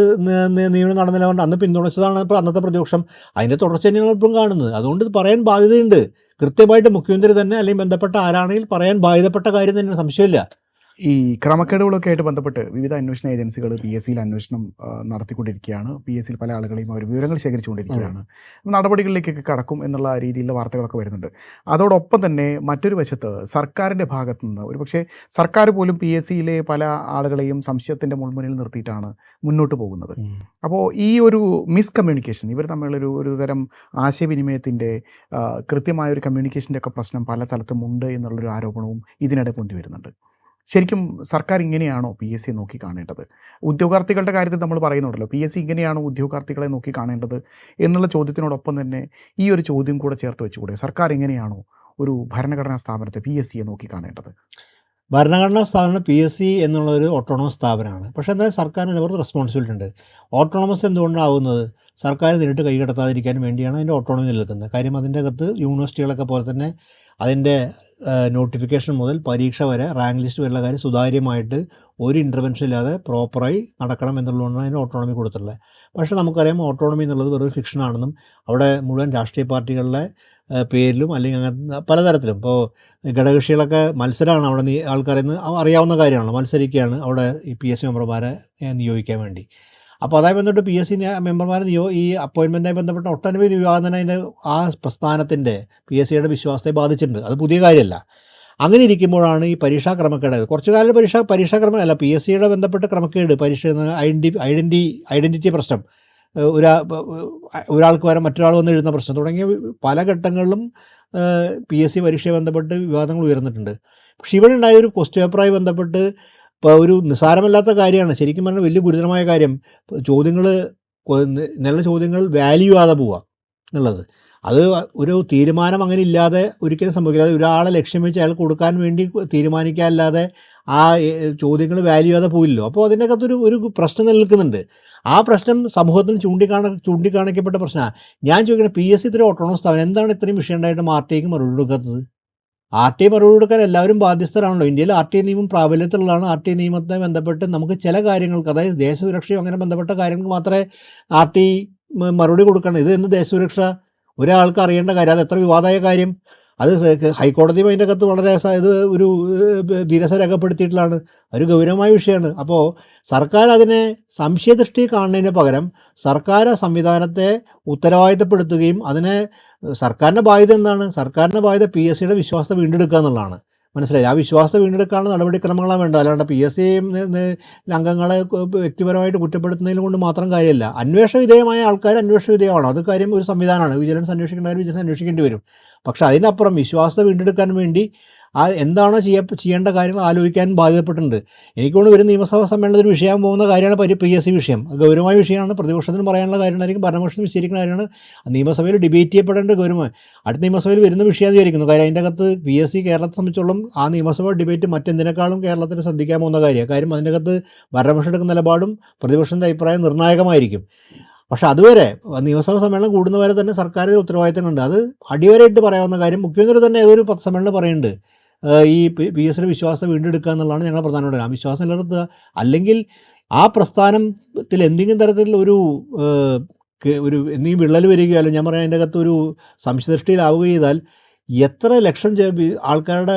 നിയമനം നടന്നില്ല കൊണ്ട് അന്ന് പിന്തുണച്ചതാണ് ഇപ്പോൾ അന്നത്തെ പ്രതിപക്ഷം. അതിൻ്റെ തുടർച്ച തന്നെയാണ് ഇപ്പം കാണുന്നത്. അതുകൊണ്ട് ഇത് പറയാൻ ബാധ്യതയുണ്ട്. കൃത്യമായിട്ട് മുഖ്യമന്ത്രി തന്നെ അല്ലെങ്കിൽ ബന്ധപ്പെട്ട ആരാണെങ്കിൽ പറയാൻ ബാധ്യതപ്പെട്ട കാര്യം തന്നെയാണ്, സംശയമില്ല. ഈ ക്രമക്കേടുകളൊക്കെ ആയിട്ട് ബന്ധപ്പെട്ട് വിവിധ അന്വേഷണ ഏജൻസികൾ PSCയിൽ അന്വേഷണം നടത്തിക്കൊണ്ടിരിക്കുകയാണ്. PSCയിൽ പല ആളുകളെയും അവർ വിവരങ്ങൾ ശേഖരിച്ചുകൊണ്ടിരിക്കുകയാണ്. നടപടികളിലേക്കൊക്കെ കടക്കും എന്നുള്ള രീതിയിലുള്ള വാർത്തകളൊക്കെ വരുന്നുണ്ട്. അതോടൊപ്പം തന്നെ മറ്റൊരു വശത്ത് സർക്കാരിൻ്റെ ഭാഗത്തു നിന്ന് ഒരുപക്ഷെ സർക്കാർ പോലും PSCയിലെ പല ആളുകളെയും സംശയത്തിൻ്റെ മുൾമുനയിൽ നിർത്തിയിട്ടാണ് മുന്നോട്ട് പോകുന്നത്. അപ്പോൾ ഈ ഒരു മിസ്കമ്മ്യൂണിക്കേഷൻ, ഇവർ തമ്മിലൊരു തരം ആശയവിനിമയത്തിൻ്റെ കൃത്യമായൊരു കമ്മ്യൂണിക്കേഷൻ്റെ ഒക്കെ പ്രശ്നം പല സ്ഥലത്തും ഉണ്ട് എന്നുള്ളൊരു ആരോപണവും ഇതിനിടെ കൊണ്ടുവരുന്നുണ്ട്. ശരിക്കും സർക്കാർ ഇങ്ങനെയാണോ PSC നോക്കി കാണേണ്ടത്? ഉദ്യോഗാർത്ഥികളുടെ കാര്യത്തിൽ നമ്മൾ പറയുന്നുണ്ടല്ലോ, PSC ഇങ്ങനെയാണോ ഉദ്യോഗാർത്ഥികളെ നോക്കി കാണേണ്ടത് എന്നുള്ള ചോദ്യത്തിനോടൊപ്പം തന്നെ ഈ ഒരു ചോദ്യം കൂടെ ചേർത്ത് വെച്ചുകൂടെ? സർക്കാർ എങ്ങനെയാണോ ഒരു ഭരണഘടനാ സ്ഥാപനത്തെ PSCയെ നോക്കി കാണേണ്ടത്? ഭരണഘടനാ സ്ഥാപനം PSC എന്നുള്ളൊരു ഓട്ടോണമസ് സ്ഥാപനമാണ്. പക്ഷേ എന്തായാലും സർക്കാരിന് അവർക്ക് റെസ്പോൺസിബിലിറ്റി ഉണ്ട്. ഓട്ടോണമസ് എന്തുകൊണ്ടാകുന്നത്? സർക്കാർ നേരിട്ട് കൈകടത്താതിരിക്കാൻ വേണ്ടിയാണ് അതിൻ്റെ ഓട്ടോണമി നിലനിൽക്കുന്നത്. കാര്യം അതിൻ്റെ അകത്ത് യൂണിവേഴ്സിറ്റികളൊക്കെ പോലെ തന്നെ അതിൻ്റെ നോട്ടിഫിക്കേഷൻ മുതൽ പരീക്ഷ വരെ റാങ്ക് ലിസ്റ്റ് വരെയുള്ള കാര്യം സുതാര്യമായിട്ട് ഒരു ഇൻ്റർവെൻഷൻ ഇല്ലാതെ പ്രോപ്പറായി നടക്കണം എന്നുള്ളതുകൊണ്ടാണ് അതിന് ഓട്ടോണമി കൊടുത്തിട്ടുള്ളത്. പക്ഷേ നമുക്കറിയാം ഓട്ടോണമി എന്നുള്ളത് വെറൊരു ഫിക്ഷനാണെന്നും അവിടെ മുഴുവൻ രാഷ്ട്രീയ പാർട്ടികളുടെ പേരിലും അല്ലെങ്കിൽ അങ്ങനെ പലതരത്തിലും ഇപ്പോൾ ഘടകകക്ഷികളൊക്കെ മത്സരമാണ് അവിടെ ആൾക്കാരെന്ന് അറിയാവുന്ന കാര്യമാണല്ലോ, മത്സരിക്കുകയാണ് അവിടെ ഈ PSC മെമ്പർമാരെ നിയോഗിക്കാൻ വേണ്ടി. അപ്പോൾ അതുമായി ബന്ധപ്പെട്ട് PSC മെമ്പർമാരെ ഈ അപ്പോയിൻമെൻറ്റുമായി ബന്ധപ്പെട്ട ഒട്ടനവധി വിവാദന അതിൻ്റെ ആ പ്രസ്ഥാനത്തിൻ്റെ PSCയുടെ വിശ്വാസത്തെ ബാധിച്ചിട്ടുണ്ട്. അത് പുതിയ കാര്യമല്ല. അങ്ങനെ ഇരിക്കുമ്പോഴാണ് ഈ പരീക്ഷാ ക്രമക്കേട്, കുറച്ചു കാലം പരീക്ഷാക്രമം PSCയുടെ ബന്ധപ്പെട്ട് ക്രമക്കേട്, ഐഡൻറ്റിറ്റി പ്രശ്നം, ഒരാൾക്ക് വരെ മറ്റൊരാൾ വന്ന് എഴുതുന്ന പ്രശ്നം തുടങ്ങിയ പല ഘട്ടങ്ങളിലും PSC പരീക്ഷയെ ബന്ധപ്പെട്ട് വിവാദങ്ങൾ ഉയർന്നിട്ടുണ്ട്. പക്ഷെ ഇവിടെ ഉണ്ടായ ഒരു ക്വസ്റ്റ്യൻ പേപ്പറുമായി ബന്ധപ്പെട്ട് ഇപ്പോൾ ഒരു നിസ്സാരമല്ലാത്ത കാര്യമാണ്, ശരിക്കും പറഞ്ഞാൽ വലിയ ഗുരുതരമായ കാര്യം. നല്ല ചോദ്യങ്ങൾ വാല്യൂ ചെയ്യാതെ പോവുക എന്നുള്ളത്, അത് ഒരു തീരുമാനം അങ്ങനെ ഇല്ലാതെ ഒരിക്കലും സംഭവിക്കില്ല. അത് ഒരാളെ ലക്ഷ്യം വെച്ച് അയാൾ കൊടുക്കാൻ വേണ്ടി തീരുമാനിക്കാനല്ലാതെ ആ ചോദ്യങ്ങൾ വാല്യൂ ചെയ്യാതെ പോയില്ലോ. അപ്പോൾ അതിൻ്റെ അകത്തൊരു പ്രശ്നം നിലനിൽക്കുന്നുണ്ട്. ആ പ്രശ്നം സമൂഹത്തിന് ചൂണ്ടിക്കാണിക്കപ്പെട്ട പ്രശ്നമാണ്. ഞാൻ ചോദിക്കുന്നത്, PSC ഇത്ര ഓട്ടോണമസ് സ്ഥാപനം എന്താണ് ഇത്രയും വിഷയം ഉണ്ടായിട്ട് RTIക്ക് മറുപടി കൊടുക്കാത്തത്? RTI മറുപടി കൊടുക്കാൻ എല്ലാവരും ബാധ്യസ്ഥരാണല്ലോ. ഇന്ത്യയിൽ RTI നിയമം പ്രാബല്യത്തിലുള്ളതാണ്. RTI നിയമത്തെ ബന്ധപ്പെട്ട് നമുക്ക് ചില കാര്യങ്ങൾക്ക്, അതായത് ദേശസുരക്ഷയും അങ്ങനെ ബന്ധപ്പെട്ട കാര്യങ്ങൾക്ക് മാത്രമേ RTI മറുപടി കൊടുക്കണം. ഇത് എന്ത് ദേശസുരക്ഷ? ഒരാൾക്ക് അറിയേണ്ട കാര്യം, അത് എത്ര വിവാദമായ കാര്യം. അത് ഹൈക്കോടതിയും അതിൻ്റെ അകത്ത് വളരെ ഇത് ഒരു ധീരത രേഖപ്പെടുത്തിയിട്ടുള്ളതാണ്. ഒരു ഗൗരവമായ വിഷയമാണ്. അപ്പോൾ സർക്കാർ അതിനെ സംശയദൃഷ്ടി കാണുന്നതിന് പകരം സർക്കാർ സംവിധാനത്തെ ഉത്തരവാദിത്തപ്പെടുത്തുകയും സർക്കാരിൻ്റെ ബാധ്യത എന്താണ്? സർക്കാരിൻ്റെ ബാധ്യത PSCയുടെ വിശ്വാസത്തെ വീണ്ടെടുക്കുക എന്നുള്ളതാണ്. മനസ്സിലായി? ആ വിശ്വാസത്തെ വീണ്ടെടുക്കാനുള്ള നടപടിക്രമങ്ങളാണ് വേണ്ടത്. അല്ലാണ്ട് PSC അംഗങ്ങളെ വ്യക്തിപരമായിട്ട് കുറ്റപ്പെടുത്തുന്നതിൽ കൊണ്ട് മാത്രം കാര്യമില്ല. അന്വേഷണ വിധേയമായ ആൾക്കാർ അന്വേഷണ വിധേയമാണ്. അത് കാര്യം ഒരു സംവിധാനമാണ്. വിജിലൻസ് അന്വേഷിക്കേണ്ടവർ വിജിലൻസ് അന്വേഷിക്കേണ്ടി വരും. പക്ഷേ അതിനപ്പുറം വിശ്വാസത്തെ വീണ്ടെടുക്കാൻ വേണ്ടി എന്താണോ ചെയ്യേണ്ട കാര്യങ്ങൾ ആലോചിക്കാൻ ബാധ്യതപ്പെട്ടിട്ടുണ്ട്. എനിക്ക് തോന്നുന്നു വരുന്ന നിയമസഭാ സമ്മേളനത്തിൽ ഒരു വിഷയം പോകുന്ന കാര്യമാണ് PSC വിഷയം. അത് ഗൗരവമായ വിഷയമാണ്. പ്രതിപക്ഷത്തിന് പറയാനുള്ള കാര്യമായിരിക്കും, ഭരണപക്ഷത്തിന് വിശദീകരിക്കുന്ന കാര്യമാണ്. നിയമസഭയിൽ ഡിബേറ്റ് ചെയ്യപ്പെടേണ്ട ഗൗരവമായി അടുത്ത നിയമസഭയിൽ വരുന്ന വിഷയം വിചാരിക്കുന്നു. കാര്യം അതിൻ്റെ അകത്ത് PSC കേരളത്തെ സംബന്ധിച്ചോളം ആ നിയമസഭാ ഡിബേറ്റ് മറ്റെന്തിനേക്കാളും കേരളത്തിന് ശ്രദ്ധിക്കാൻ പോകുന്ന കാര്യമാണ്. കാര്യം അതിൻ്റെ അകത്ത് ഭരണപക്ഷം എടുക്കുന്ന നിലപാടും പ്രതിപക്ഷത്തിൻ്റെ അഭിപ്രായം നിർണായകമായിരിക്കും. പക്ഷെ അതുവരെ നിയമസഭാ സമ്മേളനം കൂടുന്നവരെ തന്നെ സർക്കാരിൽ ഉത്തരവാദിത്തമുണ്ട്. അത് അടിവരായിട്ട് പറയാവുന്ന കാര്യം മുഖ്യമന്ത്രി തന്നെ ഏതൊരു സമ്മേളനം പറയുന്നുണ്ട്. ഈ പി എസ് സിയുടെ വിശ്വാസത്തെ വീണ്ടെടുക്കുക എന്നുള്ളതാണ് ഞങ്ങളുടെ പ്രധാനപ്പെട്ട ആ വിശ്വാസം നിലനിർത്തുക. അല്ലെങ്കിൽ ആ പ്രസ്ഥാനത്തിൽ എന്തെങ്കിലും തരത്തിലുള്ള ഒരു എന്തെങ്കിലും വിള്ളൽ വരികയോ അല്ലെങ്കിൽ ഞാൻ പറയാം അതിൻ്റെ അകത്ത് ഒരു സംശയദൃഷ്ടിയിലാവുക ചെയ്താൽ എത്ര ലക്ഷം ആൾക്കാരുടെ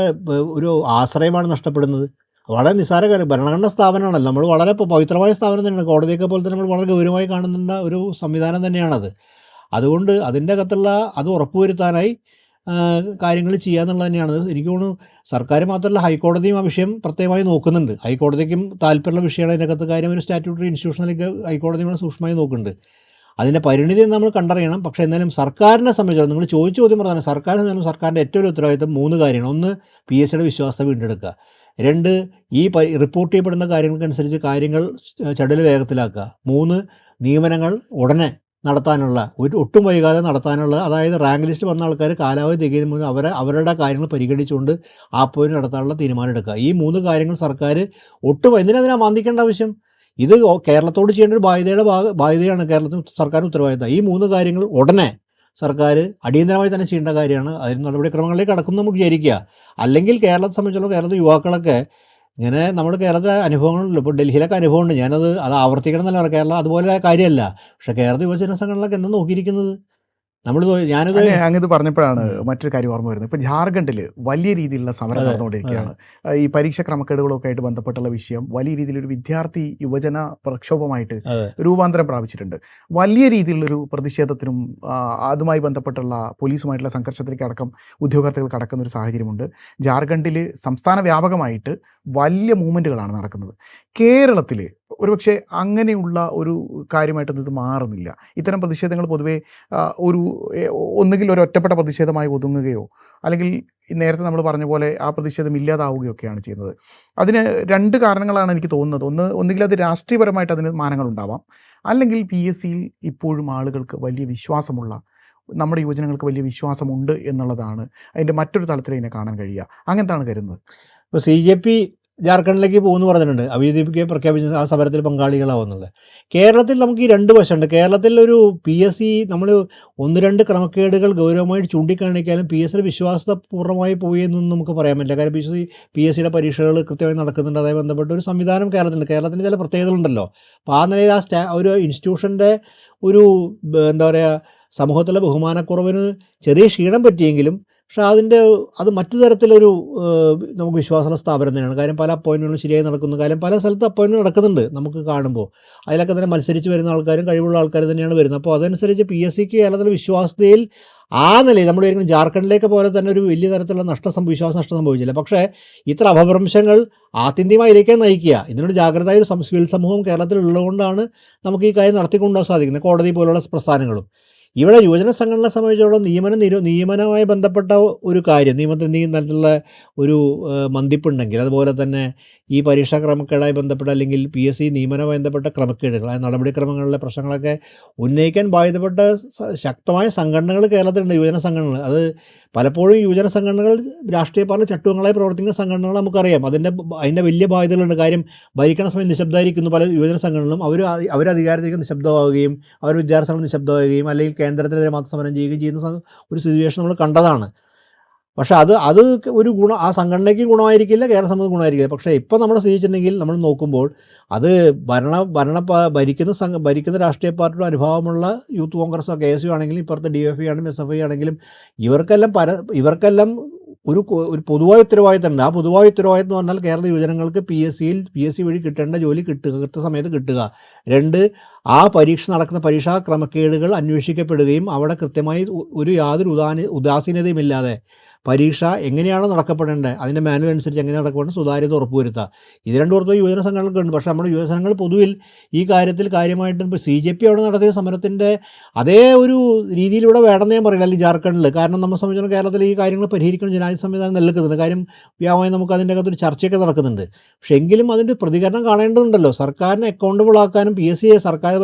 ഒരു ആശ്രയമാണ് നഷ്ടപ്പെടുന്നത്. വളരെ നിസ്സാര കാര്യം. ഭരണഘടനാ സ്ഥാപനമാണല്ലോ, നമ്മൾ വളരെ പവിത്രമായ സ്ഥാപനം തന്നെയാണ്. കോടതിയൊക്കെ പോലെ തന്നെ നമ്മൾ വളരെ ഗൗരവമായി കാണുന്ന ഒരു സംവിധാനം തന്നെയാണത്. അതുകൊണ്ട് അതിൻ്റെ അകത്തുള്ള അത് ഉറപ്പുവരുത്താനായി കാര്യങ്ങൾ ചെയ്യുക എന്നുള്ളത് തന്നെയാണ്. എനിക്ക് തോന്നുന്നു സർക്കാർ മാത്രമല്ല ഹൈക്കോടതിയും ആ വിഷയം പ്രത്യേകമായി നോക്കുന്നുണ്ട്. ഹൈക്കോടതിക്കും താല്പര്യമുള്ള വിഷയമാണ് അതിൻ്റെ അകത്ത്. കാര്യം ഒരു സ്റ്റാറ്റ്യൂട്ടറി ഇൻസ്റ്റിറ്റ്യൂഷനിലേക്ക് ഹൈക്കോടതി സൂക്ഷ്മമായി നോക്കുന്നുണ്ട്. അതിൻ്റെ പരിണിതി നമ്മൾ കണ്ടറിയണം. പക്ഷേ എന്നാലും സർക്കാരിനെ സംബന്ധിച്ചാൽ നിങ്ങൾ ചോദിച്ച ചോദ്യം പറഞ്ഞാൽ സർക്കാരിനെ സംബന്ധിച്ച് സർക്കാരിൻ്റെ ഏറ്റവും വലിയ ഉത്തരവാദിത്തം 3 കാര്യമാണ്. 1, പി എസ് സിയുടെ വിശ്വാസത്തെ വീണ്ടെടുക്കുക. 2, ഈ റിപ്പോർട്ട് ചെയ്യപ്പെടുന്ന കാര്യങ്ങൾക്കനുസരിച്ച് കാര്യങ്ങൾ ചടുല വേഗത്തിലാക്കുക. 3, നിയമനങ്ങൾ ഉടനെ നടത്താനുള്ള ഒട്ടും വൈകാതെ നടത്താനുള്ള, അതായത് റാങ്ക് ലിസ്റ്റ് വന്ന ആൾക്കാർ കാലാവധി തികയുന്ന മുന്നേ അവരുടെ കാര്യങ്ങൾ പരിഗണിച്ചുകൊണ്ട് ആ പോയിന്റ് നടത്താനുള്ള തീരുമാനം എടുക്കുക. ഈ 3 കാര്യങ്ങൾ സർക്കാർ ഒട്ടും എന്തിനാ മാന്തിക്കേണ്ട ആവശ്യം? ഇത് കേരളത്തോട് ചെയ്യേണ്ട ഒരു ബാധ്യതയാണ് കേരളത്തിന് സർക്കാരിന് ഉത്തരവാദിത്തം. ഈ 3 കാര്യങ്ങൾ ഉടനെ സർക്കാർ അടിയന്തരമായി തന്നെ ചെയ്യേണ്ട കാര്യമാണ്. അതിന് നടപടിക്രമങ്ങളിലേക്ക് കടക്കും നമുക്ക് വിചാരിക്കുക. അല്ലെങ്കിൽ കേരളത്തെ സംബന്ധിച്ചിടത്തോളം കേരളത്തിലെ യുവാക്കളൊക്കെ ഇങ്ങനെ നമ്മൾ കേരളത്തിലെ അനുഭവങ്ങളുണ്ടല്ലോ. ഇപ്പോൾ ഡൽഹിയിലൊക്കെ അനുഭവമുണ്ട്. അത് ആവർത്തിക്കണം എന്നല്ല പറയാം. കേരളം അതുപോലെ കാര്യമല്ല. പക്ഷേ കേരള യുവജന സംഘടനകളൊക്കെ എന്താ നോക്കിയിരിക്കുന്നത്? അങ്ങ് പറഞ്ഞപ്പോഴാണ് മറ്റൊരു കാര്യം ഓർമ്മ വരുന്നത്. ഇപ്പോൾ ജാർഖണ്ഡിൽ വലിയ രീതിയിലുള്ള സമരം നടന്നുകൊണ്ടിരിക്കുകയാണ്. ഈ പരീക്ഷ ക്രമക്കേടുകളൊക്കെ ആയിട്ട് ബന്ധപ്പെട്ടുള്ള വിഷയം വലിയ രീതിയിലൊരു വിദ്യാർത്ഥി യുവജന പ്രക്ഷോഭമായിട്ട് രൂപാന്തരം പ്രാപിച്ചിട്ടുണ്ട്. വലിയ രീതിയിലുള്ളൊരു പ്രതിഷേധത്തിനും അതുമായി ബന്ധപ്പെട്ടുള്ള പോലീസുമായിട്ടുള്ള സംഘർഷത്തിലേക്ക് അടക്കം ഉദ്യോഗാർത്ഥികൾ കടക്കുന്ന ഒരു സാഹചര്യമുണ്ട്. ജാർഖണ്ഡിൽ സംസ്ഥാന വ്യാപകമായിട്ട് വലിയ മൂവ്മെൻറ്റുകളാണ് നടക്കുന്നത്. കേരളത്തിൽ ഒരുപക്ഷെ അങ്ങനെയുള്ള ഒരു കാര്യമായിട്ടൊന്നും ഇത് മാറുന്നില്ല. ഇത്തരം പ്രതിഷേധങ്ങൾ പൊതുവേ ഒന്നുകിൽ ഒരു ഒറ്റപ്പെട്ട പ്രതിഷേധമായി ഒതുങ്ങുകയോ അല്ലെങ്കിൽ നേരത്തെ നമ്മൾ പറഞ്ഞ പോലെ ആ പ്രതിഷേധം ഇല്ലാതാവുകയൊക്കെയാണ് ചെയ്യുന്നത്. അതിന് 2 കാരണങ്ങളാണ് എനിക്ക് തോന്നുന്നത്. ഒന്നുകിൽ അത് രാഷ്ട്രീയപരമായിട്ട് അതിന് മാനങ്ങളുണ്ടാവാം, അല്ലെങ്കിൽ PSCയിൽ ഇപ്പോഴും ആളുകൾക്ക് വലിയ വിശ്വാസമുള്ള, നമ്മുടെ യുവജനങ്ങൾക്ക് വലിയ വിശ്വാസമുണ്ട് എന്നുള്ളതാണ് അതിൻ്റെ മറ്റൊരു തലത്തിൽ ഇതിനെ കാണാൻ കഴിയുക. അങ്ങനത്താണ് കരുതുന്നത്. ഇപ്പോൾ CJP ജാർഖണ്ഡിലേക്ക് പോകുമെന്ന് പറഞ്ഞിട്ടുണ്ട്. അഭിജിത്ത് പ്രഖ്യാപിച്ച ആ സമരത്തിൽ പങ്കാളികളാവുന്നത്. കേരളത്തിൽ നമുക്ക് ഈ 2 വശമുണ്ട്. കേരളത്തിൽ ഒരു PSC നമ്മൾ 1-2 ക്രമക്കേടുകൾ ഗൗരവമായിട്ട് ചൂണ്ടിക്കാണിക്കാനും PSCയുടെ വിശ്വാസത പൂർണ്ണമായി പോയി എന്നൊന്നും നമുക്ക് പറയാൻ പറ്റില്ല. കാരണം PSCയുടെ പരീക്ഷകൾ കൃത്യമായി നടക്കുന്നുണ്ട്. അതുമായി ബന്ധപ്പെട്ട ഒരു സംവിധാനം കേരളത്തിലുണ്ട്. കേരളത്തിന് ചില പ്രത്യേകതകളുണ്ടല്ലോ. അപ്പോൾ ആ നിലയിൽ ഒരു ഇൻസ്റ്റിറ്റ്യൂഷൻ്റെ ഒരു എന്താ പറയുക സമൂഹത്തിലെ ബഹുമാനക്കുറവിന് ചെറിയ ക്ഷീണം പറ്റിയെങ്കിലും പക്ഷേ അത് മറ്റു തരത്തിലൊരു നമുക്ക് വിശ്വാസമുള്ള സ്ഥാപനം തന്നെയാണ്. കാര്യം പല അപ്പോയിൻമെൻറ്റുകളും ശരിയായി നടക്കുന്നു. കാര്യം പല സ്ഥലത്ത് അപ്പോയിൻമെൻറ്റ് നടക്കുന്നുണ്ട് നമുക്ക് കാണുമ്പോൾ. അതിലൊക്കെ തന്നെ മത്സരിച്ച് വരുന്ന ആൾക്കാരും കഴിവുള്ള ആൾക്കാർ തന്നെയാണ് വരുന്നത്. അപ്പോൾ അതനുസരിച്ച് PSCക്ക് കേരളത്തിലെ വിശ്വാസതയിൽ ആ നിലയിൽ നമ്മൾ ഒരിക്കലും ജാർഖണ്ഡിലേക്ക് പോലെ തന്നെ ഒരു വലിയ തരത്തിലുള്ള വിശ്വാസ നഷ്ടം സംഭവിച്ചില്ല. പക്ഷേ ഇത്ര അപഭ്രംശങ്ങൾ ആത്യന്തികമായിലേക്ക് നയിക്കുക. ഇതിനൊരു ജാഗ്രതയായ ഒരു സിവിൽ സമൂഹം കേരളത്തിലുള്ളതുകൊണ്ടാണ് നമുക്ക് ഈ കാര്യം നടത്തിക്കൊണ്ടുപോകാൻ സാധിക്കുന്നത്. കോടതി പോലുള്ള പ്രസ്ഥാനങ്ങളും ഇവിടെ യുവജന സംഘടനയെ സംബന്ധിച്ചിടത്തോളം നിയമനവുമായി ബന്ധപ്പെട്ട ഒരു കാര്യം, നിയമത്തിൽ എന്തെങ്കിലും തരത്തിലുള്ള ഒരു മന്ദിപ്പുണ്ടെങ്കിൽ, അതുപോലെ തന്നെ ഈ പരീക്ഷാ ക്രമക്കേടായി ബന്ധപ്പെട്ട അല്ലെങ്കിൽ PSC നിയമനവുമായി ബന്ധപ്പെട്ട ക്രമക്കേടുകൾ, ആ നടപടിക്രമങ്ങളിലെ പ്രശ്നങ്ങളൊക്കെ ഉന്നയിക്കാൻ ബാധ്യതപ്പെട്ട ശക്തമായ സംഘടനകൾ കേരളത്തിലുണ്ട്, യുവജന സംഘടനകൾ. അത് പലപ്പോഴും യുവജന സംഘടനകൾ രാഷ്ട്രീയ പാർട്ടി ചട്ടുവങ്ങളായി പ്രവർത്തിക്കുന്ന സംഘടനകൾ നമുക്കറിയാം. അതിൻ്റെ വലിയ ബാധ്യതകളുണ്ട്. കാര്യം ഭരിക്കണ സമയം നിശബ്ദമായിരിക്കുന്നു പല യുവജന സംഘടനകളും. അവർ അധികാരത്തിലേക്ക് നിശബ്ദമാവുകയും അവർ വിദ്യാർത്ഥി സംഘടന നിശബ്ദമാവുകയും അല്ലെങ്കിൽ കേന്ദ്രത്തിനെതിരെ മാത്രം സമരം ചെയ്യുന്ന ഒരു സിറ്റുവേഷൻ നമ്മൾ കണ്ടതാണ്. പക്ഷേ അത് ഒരു ആ സംഘടനയ്ക്കും ഗുണമായിരിക്കില്ല, കേരള സമൂഹം ഗുണമായിരിക്കില്ല. പക്ഷേ ഇപ്പോൾ നമ്മൾ സ്ഥിതിച്ചിട്ടുണ്ടെങ്കിൽ നമ്മൾ നോക്കുമ്പോൾ അത് ഭരിക്കുന്ന രാഷ്ട്രീയ പാർട്ടിയുടെ അനുഭാവമുള്ള യൂത്ത് കോൺഗ്രസോ KSU ആണെങ്കിലും ഇപ്പുറത്തെ DFI ആണെങ്കിലും SFI ആണെങ്കിലും ഇവർക്കെല്ലാം ഒരു പൊതുവായ ഉത്തരവാദിത്തമുണ്ട്. ആ പൊതുവായ ഉത്തരവാദിത്തം എന്ന് പറഞ്ഞാൽ കേരള യുവജനങ്ങൾക്ക് PSC വഴി കിട്ടേണ്ട ജോലി കിട്ടുക, കൃത്യസമയത്ത് കിട്ടുക. 2, ആ നടക്കുന്ന പരീക്ഷാ ക്രമക്കേടുകൾ അന്വേഷിക്കപ്പെടുകയും അവിടെ കൃത്യമായി യാതൊരു ഉദാസീനതയുമില്ലാതെ പരീക്ഷ എങ്ങനെയാണ് നടക്കപ്പെടേണ്ടത്, അതിൻ്റെ മാനുവൽ അനുസരിച്ച് എങ്ങനെ നടക്കപ്പെടേണ്ടത്, സുതാര്യത ഉറപ്പുവരുത്തുക. ഇത് 2 ഉറപ്പ് യുവജന സംഘടനകൾക്കുണ്ട്. പക്ഷേ നമ്മുടെ യുവജന സംഘടനകൾ പൊതുവിൽ ഈ കാര്യത്തിൽ കാര്യമായിട്ടും ഇപ്പോൾ CJP അവിടെ നടത്തിയ സമരത്തിൻ്റെ അതേ ഒരു രീതിയിലൂടെ വേണമെന്ന് ഞാൻ പറയില്ല, അല്ലെങ്കിൽ ജാർഖണ്ഡിൽ. കാരണം നമ്മളെ സംബന്ധിച്ചിടത്തോളം കേരളത്തിൽ ഈ കാര്യങ്ങൾ പരിഹരിക്കുന്ന ജനാധിപത്യ സംവിധാനം നിലനിൽക്കുന്നുണ്ട്. കാര്യം വ്യാപകമായി നമുക്ക് അതിൻ്റെ അകത്തൊരു ചർച്ചയൊക്കെ നടക്കുന്നുണ്ട്. പക്ഷേ എങ്കിലും അതിൻ്റെ പ്രതികരണം കാണേണ്ടതുണ്ടല്ലോ. സർക്കാരിനെ അക്കൗണ്ടബിൾ ആക്കാനും PSC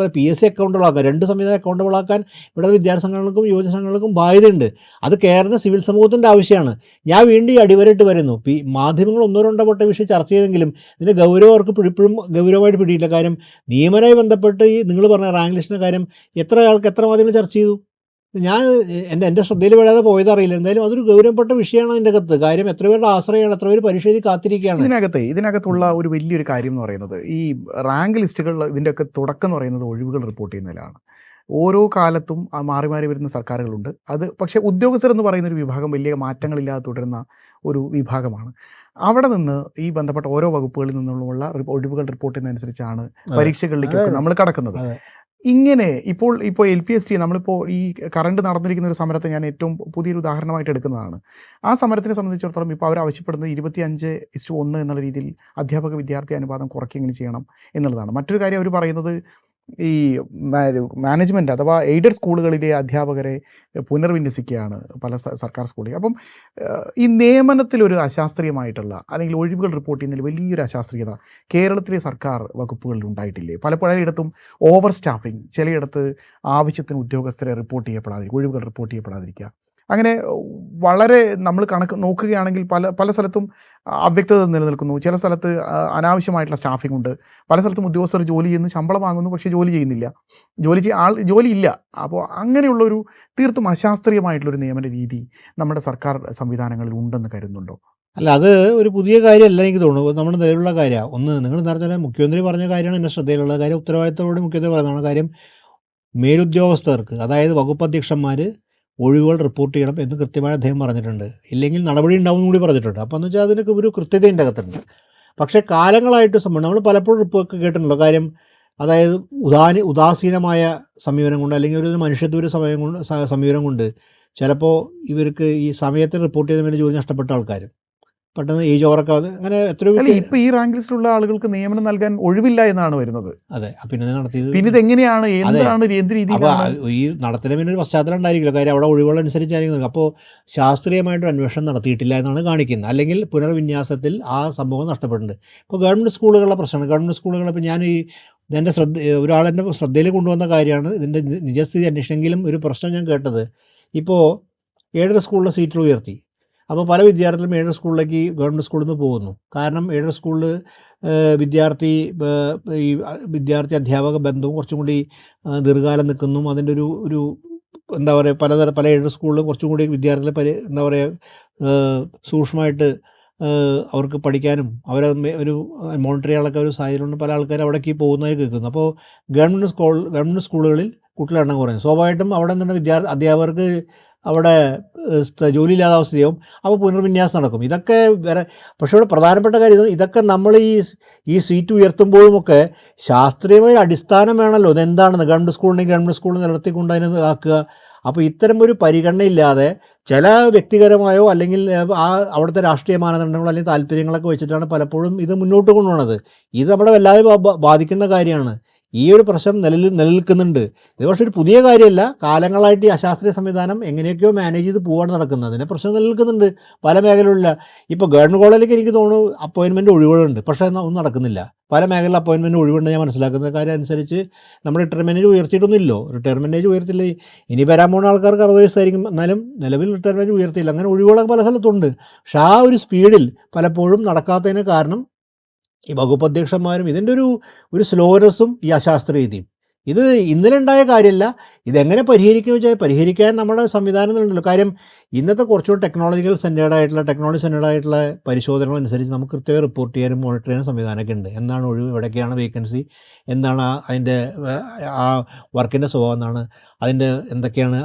അക്കൗണ്ടബിൾ ആക്കാൻ, 2 സംവിധാനം അക്കൗണ്ടബിൾ ആക്കാൻ ഇവിടെ വിദ്യാർത്ഥി സംഘടനകൾക്കും യുവജന സംഘടനകൾക്കും ബാധ്യതയുണ്ട്. അത് കേരള സിവിൽ സമൂഹത്തിൻ്റെ ആവശ്യമാണ്. ഞാൻ വീണ്ടും അടിവരയിട്ട് വരുന്നു. മാധ്യമങ്ങൾ 1-2 വട്ടം വിഷയം ചർച്ച ചെയ്തെങ്കിലും ഇതിൻ്റെ ഗൗരവം അവർക്ക് ഇപ്പോഴും ഗൗരവമായിട്ട് പിടിയില്ല. കാര്യം നിയമനവുമായി ബന്ധപ്പെട്ട് ഈ നിങ്ങൾ പറഞ്ഞ റാങ്ക് ലിസ്റ്റിൻ്റെ കാര്യം എത്ര മാധ്യമങ്ങൾ ചർച്ച ചെയ്തു? ഞാൻ എൻ്റെ ശ്രദ്ധയിൽ പെടാതെ പോയതറിയില്ല. എന്തായാലും അതൊരു ഗൗരവപ്പെട്ട വിഷയമാണ് അതിൻ്റെ അകത്ത്. കാര്യം എത്ര പേരുടെ ആശ്രയമാണ്, എത്ര പേര് പരീക്ഷ എഴുതി കാത്തിരിക്കുകയാണ്. ഇതിനകത്തുള്ള ഒരു വലിയൊരു കാര്യം എന്ന് പറയുന്നത് ഈ റാങ്ക് ലിസ്റ്റുകൾ ഇതിൻ്റെയൊക്കെ തുടക്കം എന്ന് പറയുന്നത് ഒഴിവുകൾ റിപ്പോർട്ട് ചെയ്യുന്നതിലാണ്. ഓരോ കാലത്തും മാറി മാറി വരുന്ന സർക്കാരുകളുണ്ട്. അത് പക്ഷേ ഉദ്യോഗസ്ഥരെന്ന് പറയുന്നൊരു വിഭാഗം വലിയ മാറ്റങ്ങളില്ലാതെ തുടരുന്ന ഒരു വിഭാഗമാണ്. അവിടെ നിന്ന് ഈ ബന്ധപ്പെട്ട ഓരോ വകുപ്പുകളിൽ നിന്നുള്ള ഒഴിവുകൾ റിപ്പോർട്ട് ചെയ്യുന്നതനുസരിച്ചാണ് പരീക്ഷകളിലേക്കൊക്കെ നമ്മൾ കടക്കുന്നത്. ഇങ്ങനെ ഇപ്പോൾ LPST നമ്മളിപ്പോൾ ഈ കറണ്ട് നടന്നിരിക്കുന്ന ഒരു സമരത്തെ ഞാൻ ഏറ്റവും പുതിയൊരു ഉദാഹരണമായിട്ട് എടുക്കുന്നതാണ്. ആ സമരത്തിനെ സംബന്ധിച്ചിടത്തോളം ഇപ്പോൾ അവർ ആവശ്യപ്പെടുന്നത് 25:1 എന്നുള്ള രീതിയിൽ അധ്യാപക വിദ്യാർത്ഥി അനുപാതം കുറയ്ക്കെങ്കിലും ചെയ്യണം എന്നുള്ളതാണ്. മറ്റൊരു കാര്യം അവർ പറയുന്നത് ഈ മാനേജ്മെൻറ്റ് അഥവാ എയ്ഡഡ് സ്കൂളുകളിലെ അധ്യാപകരെ പുനർവിന്യസിക്കുകയാണ് പല സർക്കാർ സ്കൂളിൽ. അപ്പം ഈ നിയമനത്തിലൊരു അശാസ്ത്രീയമായിട്ടുള്ള അല്ലെങ്കിൽ ഒഴിവുകൾ റിപ്പോർട്ട് ചെയ്യുന്നതിൽ വലിയൊരു അശാസ്ത്രീയത കേരളത്തിലെ സർക്കാർ വകുപ്പുകളിൽ ഉണ്ടായിട്ടില്ലേ? പലയിടത്തും ഓവർ സ്റ്റാഫിങ്, ചിലയിടത്ത് ആവശ്യത്തിന് ഉദ്യോഗസ്ഥരെ റിപ്പോർട്ട് ചെയ്യപ്പെടാതിരിക്കുക, ഒഴിവുകൾ റിപ്പോർട്ട് ചെയ്യപ്പെടാതിരിക്കുക. അങ്ങനെ വളരെ നമ്മൾ കണക്ക് നോക്കുകയാണെങ്കിൽ പല സ്ഥലത്തും അവ്യക്തത നിലനിൽക്കുന്നു. ചില സ്ഥലത്ത് അനാവശ്യമായിട്ടുള്ള സ്റ്റാഫിംഗ് ഉണ്ട്. പല സ്ഥലത്തും ഉദ്യോഗസ്ഥർ ജോലി ചെയ്യുന്നു, ശമ്പളം വാങ്ങുന്നു, പക്ഷേ ജോലി ചെയ്യുന്നില്ല, ജോലിയില്ല. അപ്പോൾ അങ്ങനെയുള്ളൊരു തീർത്തും അശാസ്ത്രീയമായിട്ടുള്ളൊരു നിയമന രീതി നമ്മുടെ സർക്കാർ സംവിധാനങ്ങളിൽ ഉണ്ടെന്ന് കരുതുന്നുണ്ടോ? അല്ല, അത് ഒരു പുതിയ കാര്യമല്ല എനിക്ക് തോന്നുന്നു. നമ്മുടെ നിലവിലുള്ള കാര്യമാണ്. ഒന്ന് നിങ്ങൾ നേരത്തെ മുഖ്യമന്ത്രി പറഞ്ഞ കാര്യമാണ് എൻ്റെ ശ്രദ്ധയിലുള്ള കാര്യം. ഉത്തരവാദിത്തത്തോടെ മുഖ്യമന്ത്രി പറഞ്ഞതാണ് കാര്യം. മേലുദ്യോഗസ്ഥർക്ക്, അതായത് വകുപ്പ് അധ്യക്ഷന്മാർ ഒഴിവുകൾ റിപ്പോർട്ട് ചെയ്യണം എന്ന് കൃത്യമായി അദ്ദേഹം പറഞ്ഞിട്ടുണ്ട്. ഇല്ലെങ്കിൽ നടപടി ഉണ്ടാവും കൂടി പറഞ്ഞിട്ടുണ്ട്. അപ്പോൾ എന്ന് വെച്ചാൽ അതിനൊക്കെ ഒരു കൃത്യതയുടെ അകത്തുണ്ട്. പക്ഷേ കാലങ്ങളായിട്ട് സംഭവം നമ്മൾ പലപ്പോഴും റിപ്പോർട്ട് കേട്ടിട്ടുണ്ടോ കാര്യം. അതായത് ഉദാസീനമായ സമീപനം കൊണ്ട് അല്ലെങ്കിൽ ഒരു മനുഷ്യത്വ സമീപനം കൊണ്ട് ചിലപ്പോൾ ഇവർക്ക് ഈ സമയത്ത് റിപ്പോർട്ട് ചെയ്തതിന് വേണ്ടി ജോലി നഷ്ടപ്പെട്ട ആൾക്കാർ പെട്ടെന്ന് ഏജ് ഓവറൊക്കെ അങ്ങനെ എത്രയോ. ഇപ്പോൾ ഈ റാങ്ക് ലിസ്റ്റിലുള്ള ആളുകൾക്ക് നിയമനം നൽകാൻ ഒഴിവില്ല എന്നാണ് വരുന്നത്. അതെ, പിന്നെ നടത്തിയത് പിന്നെ ഇതെങ്ങനെയാണ്, എന്ത് രീതിയിലാണ്? അപ്പോൾ ഈ നടത്തിന് പിന്നെ ഒരു പശ്ചാത്തലം ഉണ്ടായിരിക്കില്ല. കാര്യം അവിടെ ഒഴിവുകളനുസരിച്ചായിരിക്കും. അപ്പോൾ ശാസ്ത്രീയമായിട്ടൊരു അന്വേഷണം നടത്തിയിട്ടില്ല എന്നാണ് കാണിക്കുന്നത്. അല്ലെങ്കിൽ പുനർവിന്യാസത്തിൽ ആ സംഭവം നഷ്ടപ്പെട്ടിട്ടുണ്ട്. ഇപ്പോൾ ഗവൺമെൻറ് സ്കൂളുകളുടെ പ്രശ്നമാണ്. ഗവൺമെൻറ് സ്കൂളുകൾ ഇപ്പോൾ ഞാൻ എൻ്റെ ഒരാളെൻ്റെ ശ്രദ്ധയിൽ കൊണ്ടുവന്ന കാര്യമാണ് ഇതിൻ്റെ നിജസ്ഥിതി അന്വേഷണമെങ്കിലും ഒരു പ്രശ്നം ഞാൻ കേട്ടത്. ഇപ്പോൾ എയ്ഡഡ് സ്കൂളിലെ സീറ്റുകൾ ഉയർത്തി. അപ്പോൾ പല വിദ്യാർത്ഥികളും എയ്ഡഡ് സ്കൂളിലേക്ക് ഗവൺമെൻറ് സ്കൂളിൽ നിന്ന് പോകുന്നു. കാരണം എയ്ഡഡ് സ്കൂളിൽ വിദ്യാർത്ഥി അധ്യാപക ബന്ധവും കുറച്ചും കൂടി ദീർഘകാലം നിൽക്കുന്നു. അതിൻ്റെ ഒരു എന്താ പറയുക, പല എയ്ഡഡ് സ്കൂളിലും കുറച്ചും കൂടി വിദ്യാർത്ഥികളെ എന്താ പറയുക സൂക്ഷ്മമായിട്ട് അവർക്ക് പഠിക്കാനും അവരെ ഒരു മോണിറ്റർ ചെയ്യാനൊക്കെ ഒരു സാഹചര്യമുണ്ട്. പല ആൾക്കാരും അവിടേക്ക് പോകുന്നതായി കേൾക്കുന്നു. അപ്പോൾ ഗവൺമെൻറ് സ്കൂളുകളിൽ കുട്ടികളുടെ എണ്ണം കുറയുന്നു. സ്വാഭാവികമായിട്ടും അവിടെ നിന്ന് അധ്യാപകർക്ക് അവിടെ ജോലിയില്ലാത്ത അവസ്ഥയാവും. അപ്പോൾ പുനർവിന്യാസം നടക്കും. ഇതൊക്കെ വേറെ. പക്ഷേ ഇവിടെ പ്രധാനപ്പെട്ട കാര്യം ഇതൊക്കെ നമ്മൾ ഈ സീറ്റ് ഉയർത്തുമ്പോഴുമൊക്കെ ശാസ്ത്രീയമായ അടിസ്ഥാനം വേണമല്ലോ. ഇതെന്താണെന്ന് ഗവൺമെൻറ് സ്കൂളിൽ നിലനിർത്തിക്കൊണ്ട് അതിനെ ആക്കുക. അപ്പോൾ ഇത്തരമൊരു പരിഗണനയില്ലാതെ ചില വ്യക്തിപരമായോ അല്ലെങ്കിൽ അവിടുത്തെ രാഷ്ട്രീയ മാനദണ്ഡങ്ങളോ അല്ലെങ്കിൽ താല്പര്യങ്ങളൊക്കെ വെച്ചിട്ടാണ് പലപ്പോഴും ഇത് മുന്നോട്ട് കൊണ്ടുപോകുന്നത്. ഇത് നമ്മളെ വല്ലാതെ ബാധിക്കുന്ന കാര്യമാണ്. ഈ ഒരു പ്രശ്നം നിലനിൽക്കുന്നുണ്ട്. ഇത് പക്ഷേ ഒരു പുതിയ കാര്യമല്ല. കാലങ്ങളായിട്ട് ഈ അശാസ്ത്രീയ സംവിധാനം എങ്ങനെയൊക്കെയോ മാനേജ് ചെയ്ത് പോകാണ് നടക്കുന്നത്. അതിനെ പ്രശ്നം നിലനിൽക്കുന്നുണ്ട് പല മേഖലകളില്ല. ഇപ്പോൾ ഗവൺമെൻറ് കോളേജിലേക്ക് എനിക്ക് തോന്നുന്നു അപ്പോയിൻമെൻറ്റ് ഒഴിവുകളുണ്ട്, പക്ഷേ ഒന്നും നടക്കുന്നില്ല. പല മേഖലയിൽ അപ്പോയിൻമെൻറ്റ് ഒഴിവുണ്ട്. ഞാൻ മനസ്സിലാക്കുന്ന കാര്യം അനുസരിച്ച് നമ്മുടെ റിട്ടയർമെൻറ്റേജ് ഉയർത്തിയിട്ടൊന്നുമില്ലോ. റിട്ടയർമെൻറ്റേജ് ഉയർത്തില്ല. ഇനി വരാൻ പോകുന്ന ആൾക്കാർക്ക് 60 വയസ്സായിരിക്കും, എന്നാലും നിലവിൽ റിട്ടയർമെൻറ്റ് ഉയർത്തിയില്ല. അങ്ങനെ ഒഴിവുകളൊക്കെ പല സ്ഥലത്തുണ്ട്. പക്ഷേ ആ ഒരു സ്പീഡിൽ പലപ്പോഴും നടക്കാത്തതിന് കാരണം ഈ വകുപ്പ് അധ്യക്ഷന്മാരും ഇതിൻ്റെ ഒരു സ്ലോനെസ്സും ഈ അശാസ്ത്രീയതയും. ഇത് ഇന്നലെ ഉണ്ടായ കാര്യമല്ല. ഇതെങ്ങനെ പരിഹരിക്കുക വെച്ചാൽ പരിഹരിക്കാൻ നമ്മുടെ സംവിധാനങ്ങളുണ്ടല്ലോ. കാര്യം ഇന്നത്തെ കുറച്ചുകൂടി ടെക്നോളജി സെൻറ്റേർഡായിട്ടുള്ള പരിശോധനകൾ അനുസരിച്ച് നമുക്ക് കൃത്യമായി റിപ്പോർട്ട് ചെയ്യാനും മോണിറ്റർ ചെയ്യാനും സംവിധാനമൊക്കെ ഉണ്ട്. എന്താണ് ഒഴിവ്, എവിടേക്കാണ് വേക്കൻസി, എന്താണ് അതിൻ്റെ ആ വർക്കിൻ്റെ സ്വഭാവം, എന്താണ് അതിൻ്റെ എന്തൊക്കെയാണ്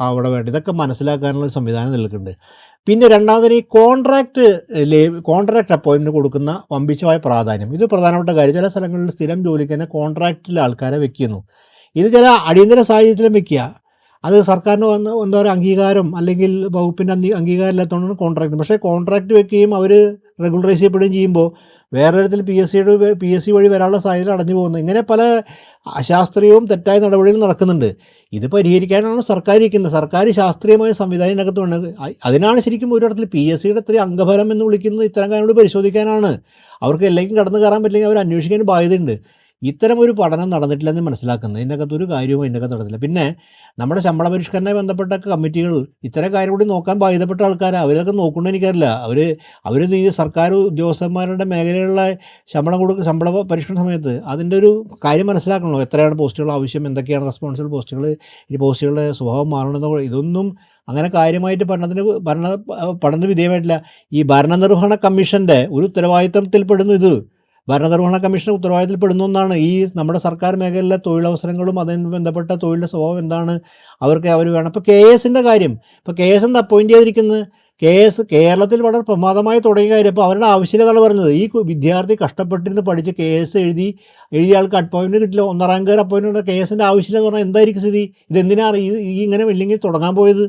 അവിടെ വേണ്ടത്, ഇതൊക്കെ മനസ്സിലാക്കാനുള്ള സംവിധാനം നിൽക്കുന്നുണ്ട്. പിന്നെ രണ്ടാമതിന് ഈ കോൺട്രാക്റ്റ് അപ്പോയിൻമെൻറ്റ് കൊടുക്കുന്ന വമ്പിച്ചമായ പ്രാധാന്യം, ഇത് പ്രധാനപ്പെട്ട കാര്യം. ചില സ്ഥലങ്ങളിൽ സ്ഥിരം ജോലിക്ക് തന്നെ കോൺട്രാക്റ്റിൽ ആൾക്കാരെ വെക്കുന്നു. ഇത് ചില അടിയന്തര സാഹചര്യത്തിലും വെക്കുക. അത് സർക്കാരിന് എന്താ പറയുക അംഗീകാരം അല്ലെങ്കിൽ വകുപ്പിൻ്റെ അംഗീകാരം ഇല്ലാത്തതുകൊണ്ടാണ് കോൺട്രാക്റ്റ്. പക്ഷേ കോൺട്രാക്റ്റ് വെക്കുകയും അവർ റെഗുലറൈസ് ചെയ്യപ്പെടുകയും ചെയ്യുമ്പോൾ വേറെ തരത്തിൽ PSC വഴി വരാനുള്ള സാധ്യത അടഞ്ഞു പോകുന്നത്. ഇങ്ങനെ പല അശാസ്ത്രീയവും തെറ്റായ നടപടികളും നടക്കുന്നുണ്ട്. ഇത് പരിഹരിക്കാനാണ് സർക്കാർ ഇരിക്കുന്നത്. സർക്കാർ ശാസ്ത്രീയമായ സംവിധാനം ഇതിനകത്തുണ്ട്. അതിനാണ് ശരിക്കും ഒരു തരത്തിൽ PSCയുടെ ഇത്രയും അംഗഫലം എന്ന് വിളിക്കുന്നത്. ഇത്തരം കാര്യങ്ങൾ പരിശോധിക്കാനാണ്. അവർക്ക് എല്ലാം കടന്നു കയറാൻ പറ്റില്ലെങ്കിൽ അവർ അന്വേഷിക്കാൻ ബാധ്യതയുണ്ട്. ഇത്തരമൊരു പഠനം നടന്നിട്ടില്ലെന്ന് മനസ്സിലാക്കുന്നത്. ഇതിനകത്ത് ഒരു കാര്യവും അതിനകത്ത് നടന്നില്ല. പിന്നെ നമ്മുടെ ശമ്പള പരിഷ്കരണവുമായി ബന്ധപ്പെട്ട കമ്മിറ്റികൾ ഇത്തരം കാര്യം കൂടി നോക്കാൻ ബാധ്യതപ്പെട്ട ആൾക്കാരാണ്. അവരൊക്കെ നോക്കുന്നത് എനിക്കറിയില്ല. അവർ ഈ സർക്കാർ ഉദ്യോഗസ്ഥന്മാരുടെ മേഖലയിലുള്ള ശമ്പള പരിഷ്കരണ സമയത്ത് അതിൻ്റെ ഒരു കാര്യം മനസ്സിലാക്കണമല്ലോ. എത്രയാണ് പോസ്റ്റുകൾ ആവശ്യം, എന്തൊക്കെയാണ് റെസ്പോൺസിബിൾ പോസ്റ്റുകൾ, ഈ പോസ്റ്റുകളുടെ സ്വഭാവം മാറണമെന്നോ ഇതൊന്നും അങ്ങനെ കാര്യമായിട്ട് പഠനത്തിന് വിധേയമായിട്ടില്ല. ഈ ഭരണനിർവഹണ കമ്മീഷൻ്റെ ഒരു ഉത്തരവാദിത്തത്തിൽപ്പെടുന്നു ഇത്. ഭരണനിർവഹണ കമ്മീഷൻ്റെ ഉത്തരവാദിത്തത്തിൽപ്പെടുന്ന ഒന്നാണ് ഈ നമ്മുടെ സർക്കാർ മേഖലയിലെ തൊഴിലവസരങ്ങളും അതിന് ബന്ധപ്പെട്ട തൊഴിലിൻ്റെ സ്വഭാവം എന്താണ്, അവർ വേണം. ഇപ്പോൾ KS കാര്യം, ഇപ്പോൾ KS എന്താ അപ്പോയിൻറ്റ് ചെയ്തിരിക്കുന്നത്? KS കേരളത്തിൽ വളരെ പ്രമാദമായി തുടങ്ങിയ കാര്യം. അപ്പോൾ അവരുടെ ആവശ്യകതയാണ് പറഞ്ഞത്. ഈ വിദ്യാർത്ഥി കഷ്ടപ്പെട്ടിരുന്ന് പഠിച്ച് KS എഴുതിയ ആൾക്ക് അപ്പോയിൻമെൻറ്റ് കിട്ടില്ല, 1 റാങ്കുകാർ അപ്പോയിൻമെൻറ്റ്. KSൻ്റെ ആവശ്യമില്ല എന്ന് പറഞ്ഞാൽ എന്തായിരിക്കും സ്ഥിതി? ഇതെന്തിനാണ് ഇങ്ങനെ ഇല്ലെങ്കിൽ തുടങ്ങാൻ പോയത്?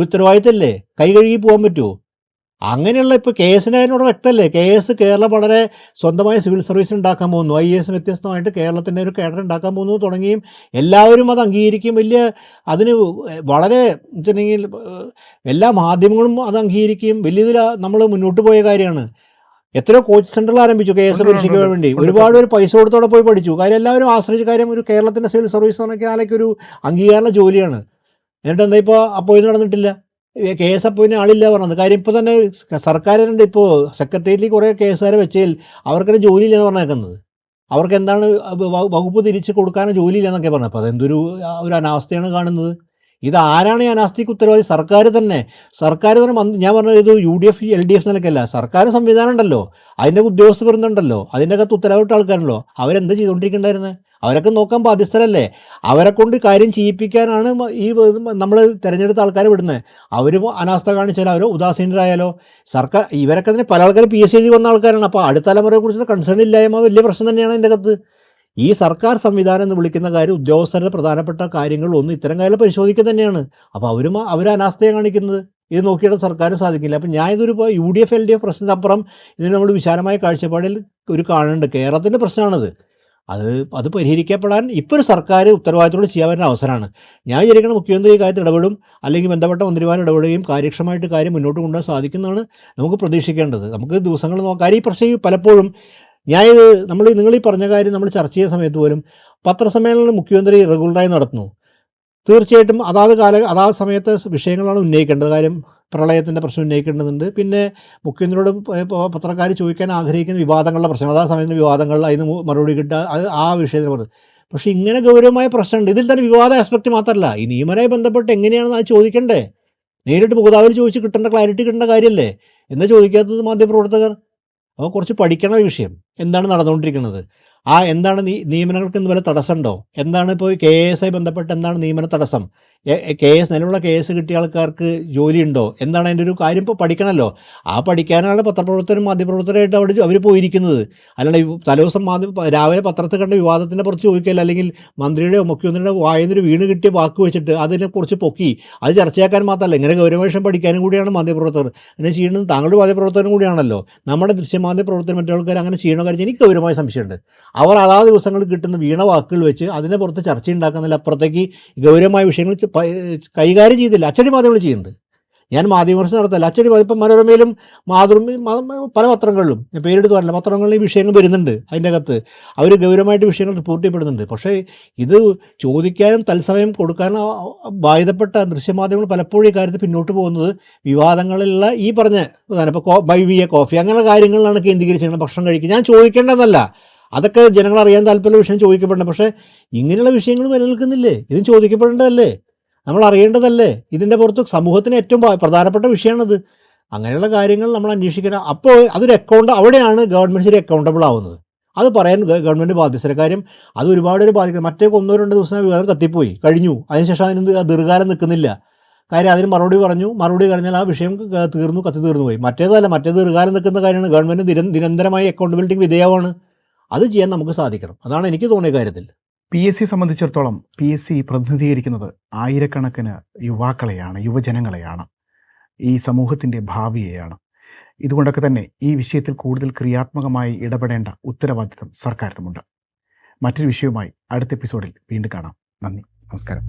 ഉത്തരവാദിത്തമല്ലേ? കൈ കഴുകി പോകാൻ പറ്റുമോ? അങ്ങനെയുള്ള ഇപ്പോൾ KSനോട് വ്യക്തമല്ലേ? KS കേരളം വളരെ സ്വന്തമായി സിവിൽ സർവീസ് ഉണ്ടാക്കാൻ പോകുന്നു, IAS വ്യത്യസ്തമായിട്ട് കേരളത്തിൻ്റെ ഒരു കേഡർ ഉണ്ടാക്കാൻ പോകുന്നു തുടങ്ങിയും എല്ലാവരും അത് അംഗീകരിക്കും. അതിന് വളരെ വെച്ചിട്ടുണ്ടെങ്കിൽ എല്ലാ മാധ്യമങ്ങളും അത് അംഗീകരിക്കും. വലിയതിൽ നമ്മൾ മുന്നോട്ട് പോയ കാര്യമാണ്. എത്രയോ കോച്ച് സെൻ്ററുകൾ ആരംഭിച്ചു KS പരീക്ഷിക്കാൻ വേണ്ടി. ഒരുപാട് പേര് പൈസ കൊടുത്തോടെ പോയി പഠിച്ചു. കാര്യം എല്ലാവരും ആശ്രയിച്ച കാര്യം ഒരു കേരളത്തിൻ്റെ സിവിൽ സർവീസ് എന്നൊക്കെ ഒരു അംഗീകാര ജോലിയാണ്. എന്നിട്ട് എന്താ ഇപ്പോൾ അപ്പോയിൻറ്റ് നടന്നിട്ടില്ല? KS അപ്പോയിൻറ്റ് ആളില്ല പറഞ്ഞത്. കാര്യം ഇപ്പോൾ തന്നെ സർക്കാരുണ്ട്, ഇപ്പോൾ സെക്രട്ടേറിയറ്റിൽ കുറേ കേസുകാരെ വെച്ചാൽ അവർക്കൊരു ജോലിയില്ലെന്ന് പറഞ്ഞേക്കുന്നത്. അവർക്ക് എന്താണ് വകുപ്പ് തിരിച്ച് കൊടുക്കാനും ജോലിയില്ലെന്നൊക്കെ പറഞ്ഞത്. അപ്പോൾ അതെന്തൊരു അനാവസ്ഥയാണ് കാണുന്നത്. ഇതാരാണ് ഈ അനാസ്ഥയ്ക്ക് ഉത്തരവാദി? സർക്കാർ തന്നെ. ഞാൻ പറഞ്ഞത് ഇത് UDF LDF നിലയ്ക്കല്ല, സർക്കാർ സംവിധാനം ഉണ്ടല്ലോ, അതിൻ്റെ ഉദ്യോഗസ്ഥ വരുന്നുണ്ടല്ലോ, അതിൻ്റെ അകത്ത് ഉത്തരവിട്ട ആൾക്കാരുണ്ടല്ലോ. അവരെന്ത് ചെയ്തുകൊണ്ടിരിക്കേണ്ടായിരുന്നത്? അവരൊക്കെ നോക്കാൻ ബാധ്യസ്ഥരല്ലേ? അവരെ കൊണ്ട് കാര്യം ചെയ്യിപ്പിക്കാനാണ് ഈ നമ്മൾ തിരഞ്ഞെടുത്ത ആൾക്കാരെ വിടുന്നത്. അവർ അനാസ്ഥ കാണിച്ചാലോ അവർ ഉദാസീനരായാലോ സർക്കാർ ഇവരൊക്കെ തന്നെ പല ആൾക്കാരും PSC എഴുതി വന്ന ആൾക്കാരാണ്. അപ്പോൾ അടുത്ത തലമുറയെക്കുറിച്ചുള്ള കൺസേൺ ഇല്ലായ്മ വലിയ പ്രശ്നം തന്നെയാണ് ഇതിൻ്റെ അകത്ത്. ഈ സർക്കാർ സംവിധാനം എന്ന് വിളിക്കുന്ന കാര്യം ഉദ്യോഗസ്ഥരുടെ പ്രധാനപ്പെട്ട കാര്യങ്ങളൊന്നും ഇത്തരം കാര്യങ്ങൾ പരിശോധിക്കുക തന്നെയാണ്. അപ്പോൾ അവർ അനാസ്ഥയെ കാണിക്കുന്നത്. ഇത് നോക്കിയിട്ട് സർക്കാർ സാധിക്കില്ല. അപ്പം ഞാൻ ഇതൊരു UDF LDF പ്രശ്നത്തിനപ്പുറം ഇതിന് നമ്മൾ വിശാലമായ കാഴ്ചപ്പാടിൽ ഒരു കാണുന്നുണ്ട്. കേരളത്തിൻ്റെ പ്രശ്നമാണത്. അത് പരിഹരിക്കപ്പെടാൻ ഇപ്പോൾ ഒരു സർക്കാർ ഉത്തരവാദിത്തോട് ചെയ്യാൻ പറ്റുന്ന അവസരമാണ്. ഞാൻ വിചാരിക്കണം മുഖ്യമന്ത്രി ഈ കാര്യത്തിൽ ഇടപെടും, അല്ലെങ്കിൽ ബന്ധപ്പെട്ട മന്ത്രിമാർ ഇടപെടുകയും കാര്യക്ഷമമായിട്ട് കാര്യം മുന്നോട്ട് കൊണ്ടുപോകാൻ സാധിക്കുന്നതാണ് നമുക്ക് പ്രതീക്ഷിക്കേണ്ടത്. നമുക്ക് ദിവസങ്ങൾ നോക്കാം. ഈ പ്രശ്നം പലപ്പോഴും നിങ്ങൾ ഈ പറഞ്ഞ കാര്യം നമ്മൾ ചർച്ച ചെയ്യുന്ന സമയത്ത് പോലും പത്രസമ്മേളനം മുഖ്യമന്ത്രി റെഗുലറായി നടത്തുന്നു. തീർച്ചയായിട്ടും അതാത് സമയത്തെ വിഷയങ്ങളാണ് ഉന്നയിക്കേണ്ടത്. കാര്യം പ്രളയത്തിൻ്റെ പ്രശ്നം ഉന്നയിക്കേണ്ടതുണ്ട്. പിന്നെ മുഖ്യമന്ത്രിയോട് പത്രക്കാർ ചോദിക്കാൻ ആഗ്രഹിക്കുന്ന വിവാദങ്ങളുടെ പ്രശ്നം, അതാ സമയത്ത് വിവാദങ്ങൾ, അതിന് മറുപടി കിട്ടുക, ആ വിഷയത്തിന് പറഞ്ഞു. പക്ഷേ ഇങ്ങനെ ഗൗരവമായ പ്രശ്നമുണ്ട്. ഇതിൽ തന്നെ വിവാദ ആസ്പെക്റ്റ് മാത്രമല്ല, ഈ നിയമനവുമായി ബന്ധപ്പെട്ട് എങ്ങനെയാണെന്ന് അത് ചോദിക്കണ്ടേ? നേരിട്ട് മുഖതാവിൽ ചോദിച്ച് ക്ലാരിറ്റി കിട്ടേണ്ട കാര്യമല്ലേ? എന്താ ചോദിക്കാത്തത് മാധ്യമപ്രവർത്തകർ? അപ്പോൾ കുറച്ച് പഠിക്കണം ഈ വിഷയം, എന്താണ് നടന്നുകൊണ്ടിരിക്കുന്നത്. എന്താണ് നിയമനങ്ങൾക്ക് ഇന്ന് വല്ല തടസ്സമുണ്ടോ? എന്താണ് ഇപ്പോൾ KSമായി ബന്ധപ്പെട്ട് എന്താണ് നിയമന തടസ്സം? നിലവിലുള്ള KS കിട്ടിയ ആൾക്കാർക്ക് ജോലിയുണ്ടോ? എന്താണ് അതിൻ്റെ ഒരു കാര്യം ഇപ്പോൾ പഠിക്കണമല്ലോ. പഠിക്കാനാണ് പത്രപ്രവർത്തകരും മാധ്യമപ്രവർത്തകരായിട്ട് അവർ പോയിരിക്കുന്നത്. അല്ലാണ്ട് തലേദിവസം രാവിലെ പത്രത്തിൽ കണ്ട വിവാദത്തിൻ്റെ പുറത്ത് ചോദിക്കില്ല, അല്ലെങ്കിൽ മന്ത്രിയുടെയോ മുഖ്യമന്ത്രിയുടെ വായനൊരു വീണ് കിട്ടിയ വാക്ക് വെച്ചിട്ട് അതിനെക്കുറിച്ച് പൊക്കി അത് ചർച്ചയാക്കാൻ മാത്രമല്ല, ഇങ്ങനെ ഗൗരവവേഷം പഠിക്കാനും കൂടിയാണ് മാധ്യമപ്രവർത്തകർ അങ്ങനെ ചെയ്യുന്നത്. താങ്കളുടെ മാധ്യമപ്രവർത്തകരും കൂടിയാണല്ലോ. നമ്മുടെ ദൃശ്യമാധ്യമ പ്രവർത്തകർ മറ്റാൾക്കാർ അങ്ങനെ ചെയ്യണ കാര്യം എനിക്ക് ഗൗരവമായ സംശയമുണ്ട്. അവർ ദിവസങ്ങളിൽ കിട്ടുന്ന വീണ വാക്കുകൾ വെച്ച് അതിനെ പുറത്ത് ചർച്ച ഉണ്ടാക്കുന്നതിൽ അപ്പുറത്തേക്ക് ഗൗരവമായ വിഷയങ്ങൾ കൈകാര്യം ചെയ്തില്ല. അച്ചടി മാധ്യമങ്ങൾ ചെയ്യുന്നുണ്ട്. ഞാൻ മാധ്യമവിമർശനം നടത്തല്ല. അച്ചടി ഇപ്പം മനോരമയിലും പല പത്രങ്ങളിലും, ഞാൻ പേരെടുത്ത് പറഞ്ഞില്ല, പത്രങ്ങളിൽ ഈ വിഷയങ്ങൾ വരുന്നുണ്ട്. അതിൻ്റെ അകത്ത് അവർ ഗൗരവമായിട്ട് വിഷയങ്ങൾ റിപ്പോർട്ട് ചെയ്യപ്പെടുന്നുണ്ട്. പക്ഷേ ഇത് ചോദിക്കാനും തത്സമയം കൊടുക്കാനും ബാധ്യതപ്പെട്ട ദൃശ്യമാധ്യമങ്ങൾ പലപ്പോഴും ഈ കാര്യത്തിൽ പിന്നോട്ട് പോകുന്നത് വിവാദങ്ങളിലുള്ള ഈ പറഞ്ഞ ഇപ്പോൾ BBA കോഫി അങ്ങനെയുള്ള കാര്യങ്ങളിലാണ് കേന്ദ്രീകരിച്ചിരിക്കുന്നത്. ഭക്ഷണം കഴിക്കുക ഞാൻ ചോദിക്കേണ്ടതല്ല, അതൊക്കെ ജനങ്ങൾ അറിയാൻ താല്പര്യമുള്ള വിഷയം ചോദിക്കപ്പെടേണ്ടത്. പക്ഷേ ഇങ്ങനെയുള്ള വിഷയങ്ങൾ നിലനിൽക്കുന്നില്ലേ? ഇതും ചോദിക്കപ്പെടേണ്ടതല്ലേ? നമ്മൾ അറിയേണ്ടതല്ലേ? ഇതിൻ്റെ പുറത്ത് സമൂഹത്തിന് ഏറ്റവും പ്രധാനപ്പെട്ട വിഷയമാണത്. അങ്ങനെയുള്ള കാര്യങ്ങൾ നമ്മൾ അന്വേഷിക്കണം. അപ്പോൾ അതൊരു അവിടെയാണ് ഗവൺമെൻറ് ശരി അക്കൗണ്ടബിൾ ആവുന്നത്. അത് പറയാൻ ഗവൺമെൻറ് ബാധ്യസ്ഥ. കാര്യം അത് ഒരുപാട് ബാധിക്കുന്നത്. മറ്റേ 1-2 ദിവസം വിവാദം കത്തിപ്പോയി കഴിഞ്ഞു. അതിനുശേഷം അതിന് ദീർഘകാലം നിൽക്കുന്നില്ല. കാര്യം അതിന് മറുപടി പറഞ്ഞാൽ ആ വിഷയം കത്തി തീർന്നു പോയി. മറ്റേ ദീർഘകാലം നിൽക്കുന്ന കാര്യമാണ്. ഗവൺമെൻറ് നിരന്തരമായി അക്കൗണ്ടബിലിറ്റിക്ക് വിധേയമാണ്. അത് ചെയ്യാൻ നമുക്ക് സാധിക്കണം. അതാണ് എനിക്ക് തോന്നിയ കാര്യത്തിൽ. PSC സംബന്ധിച്ചിടത്തോളം PSC പ്രതിനിധീകരിക്കുന്നത് ആയിരക്കണക്കിന് യുവാക്കളെയാണ്, യുവജനങ്ങളെയാണ്, ഈ സമൂഹത്തിൻ്റെ ഭാവിയെയാണ്. ഇതുകൊണ്ടൊക്കെ തന്നെ ഈ വിഷയത്തിൽ കൂടുതൽ ക്രിയാത്മകമായി ഇടപെടേണ്ട ഉത്തരവാദിത്തം സർക്കാരിനുമുണ്ട്. മറ്റൊരു വിഷയവുമായി അടുത്ത എപ്പിസോഡിൽ വീണ്ടും കാണാം. നന്ദി, നമസ്കാരം.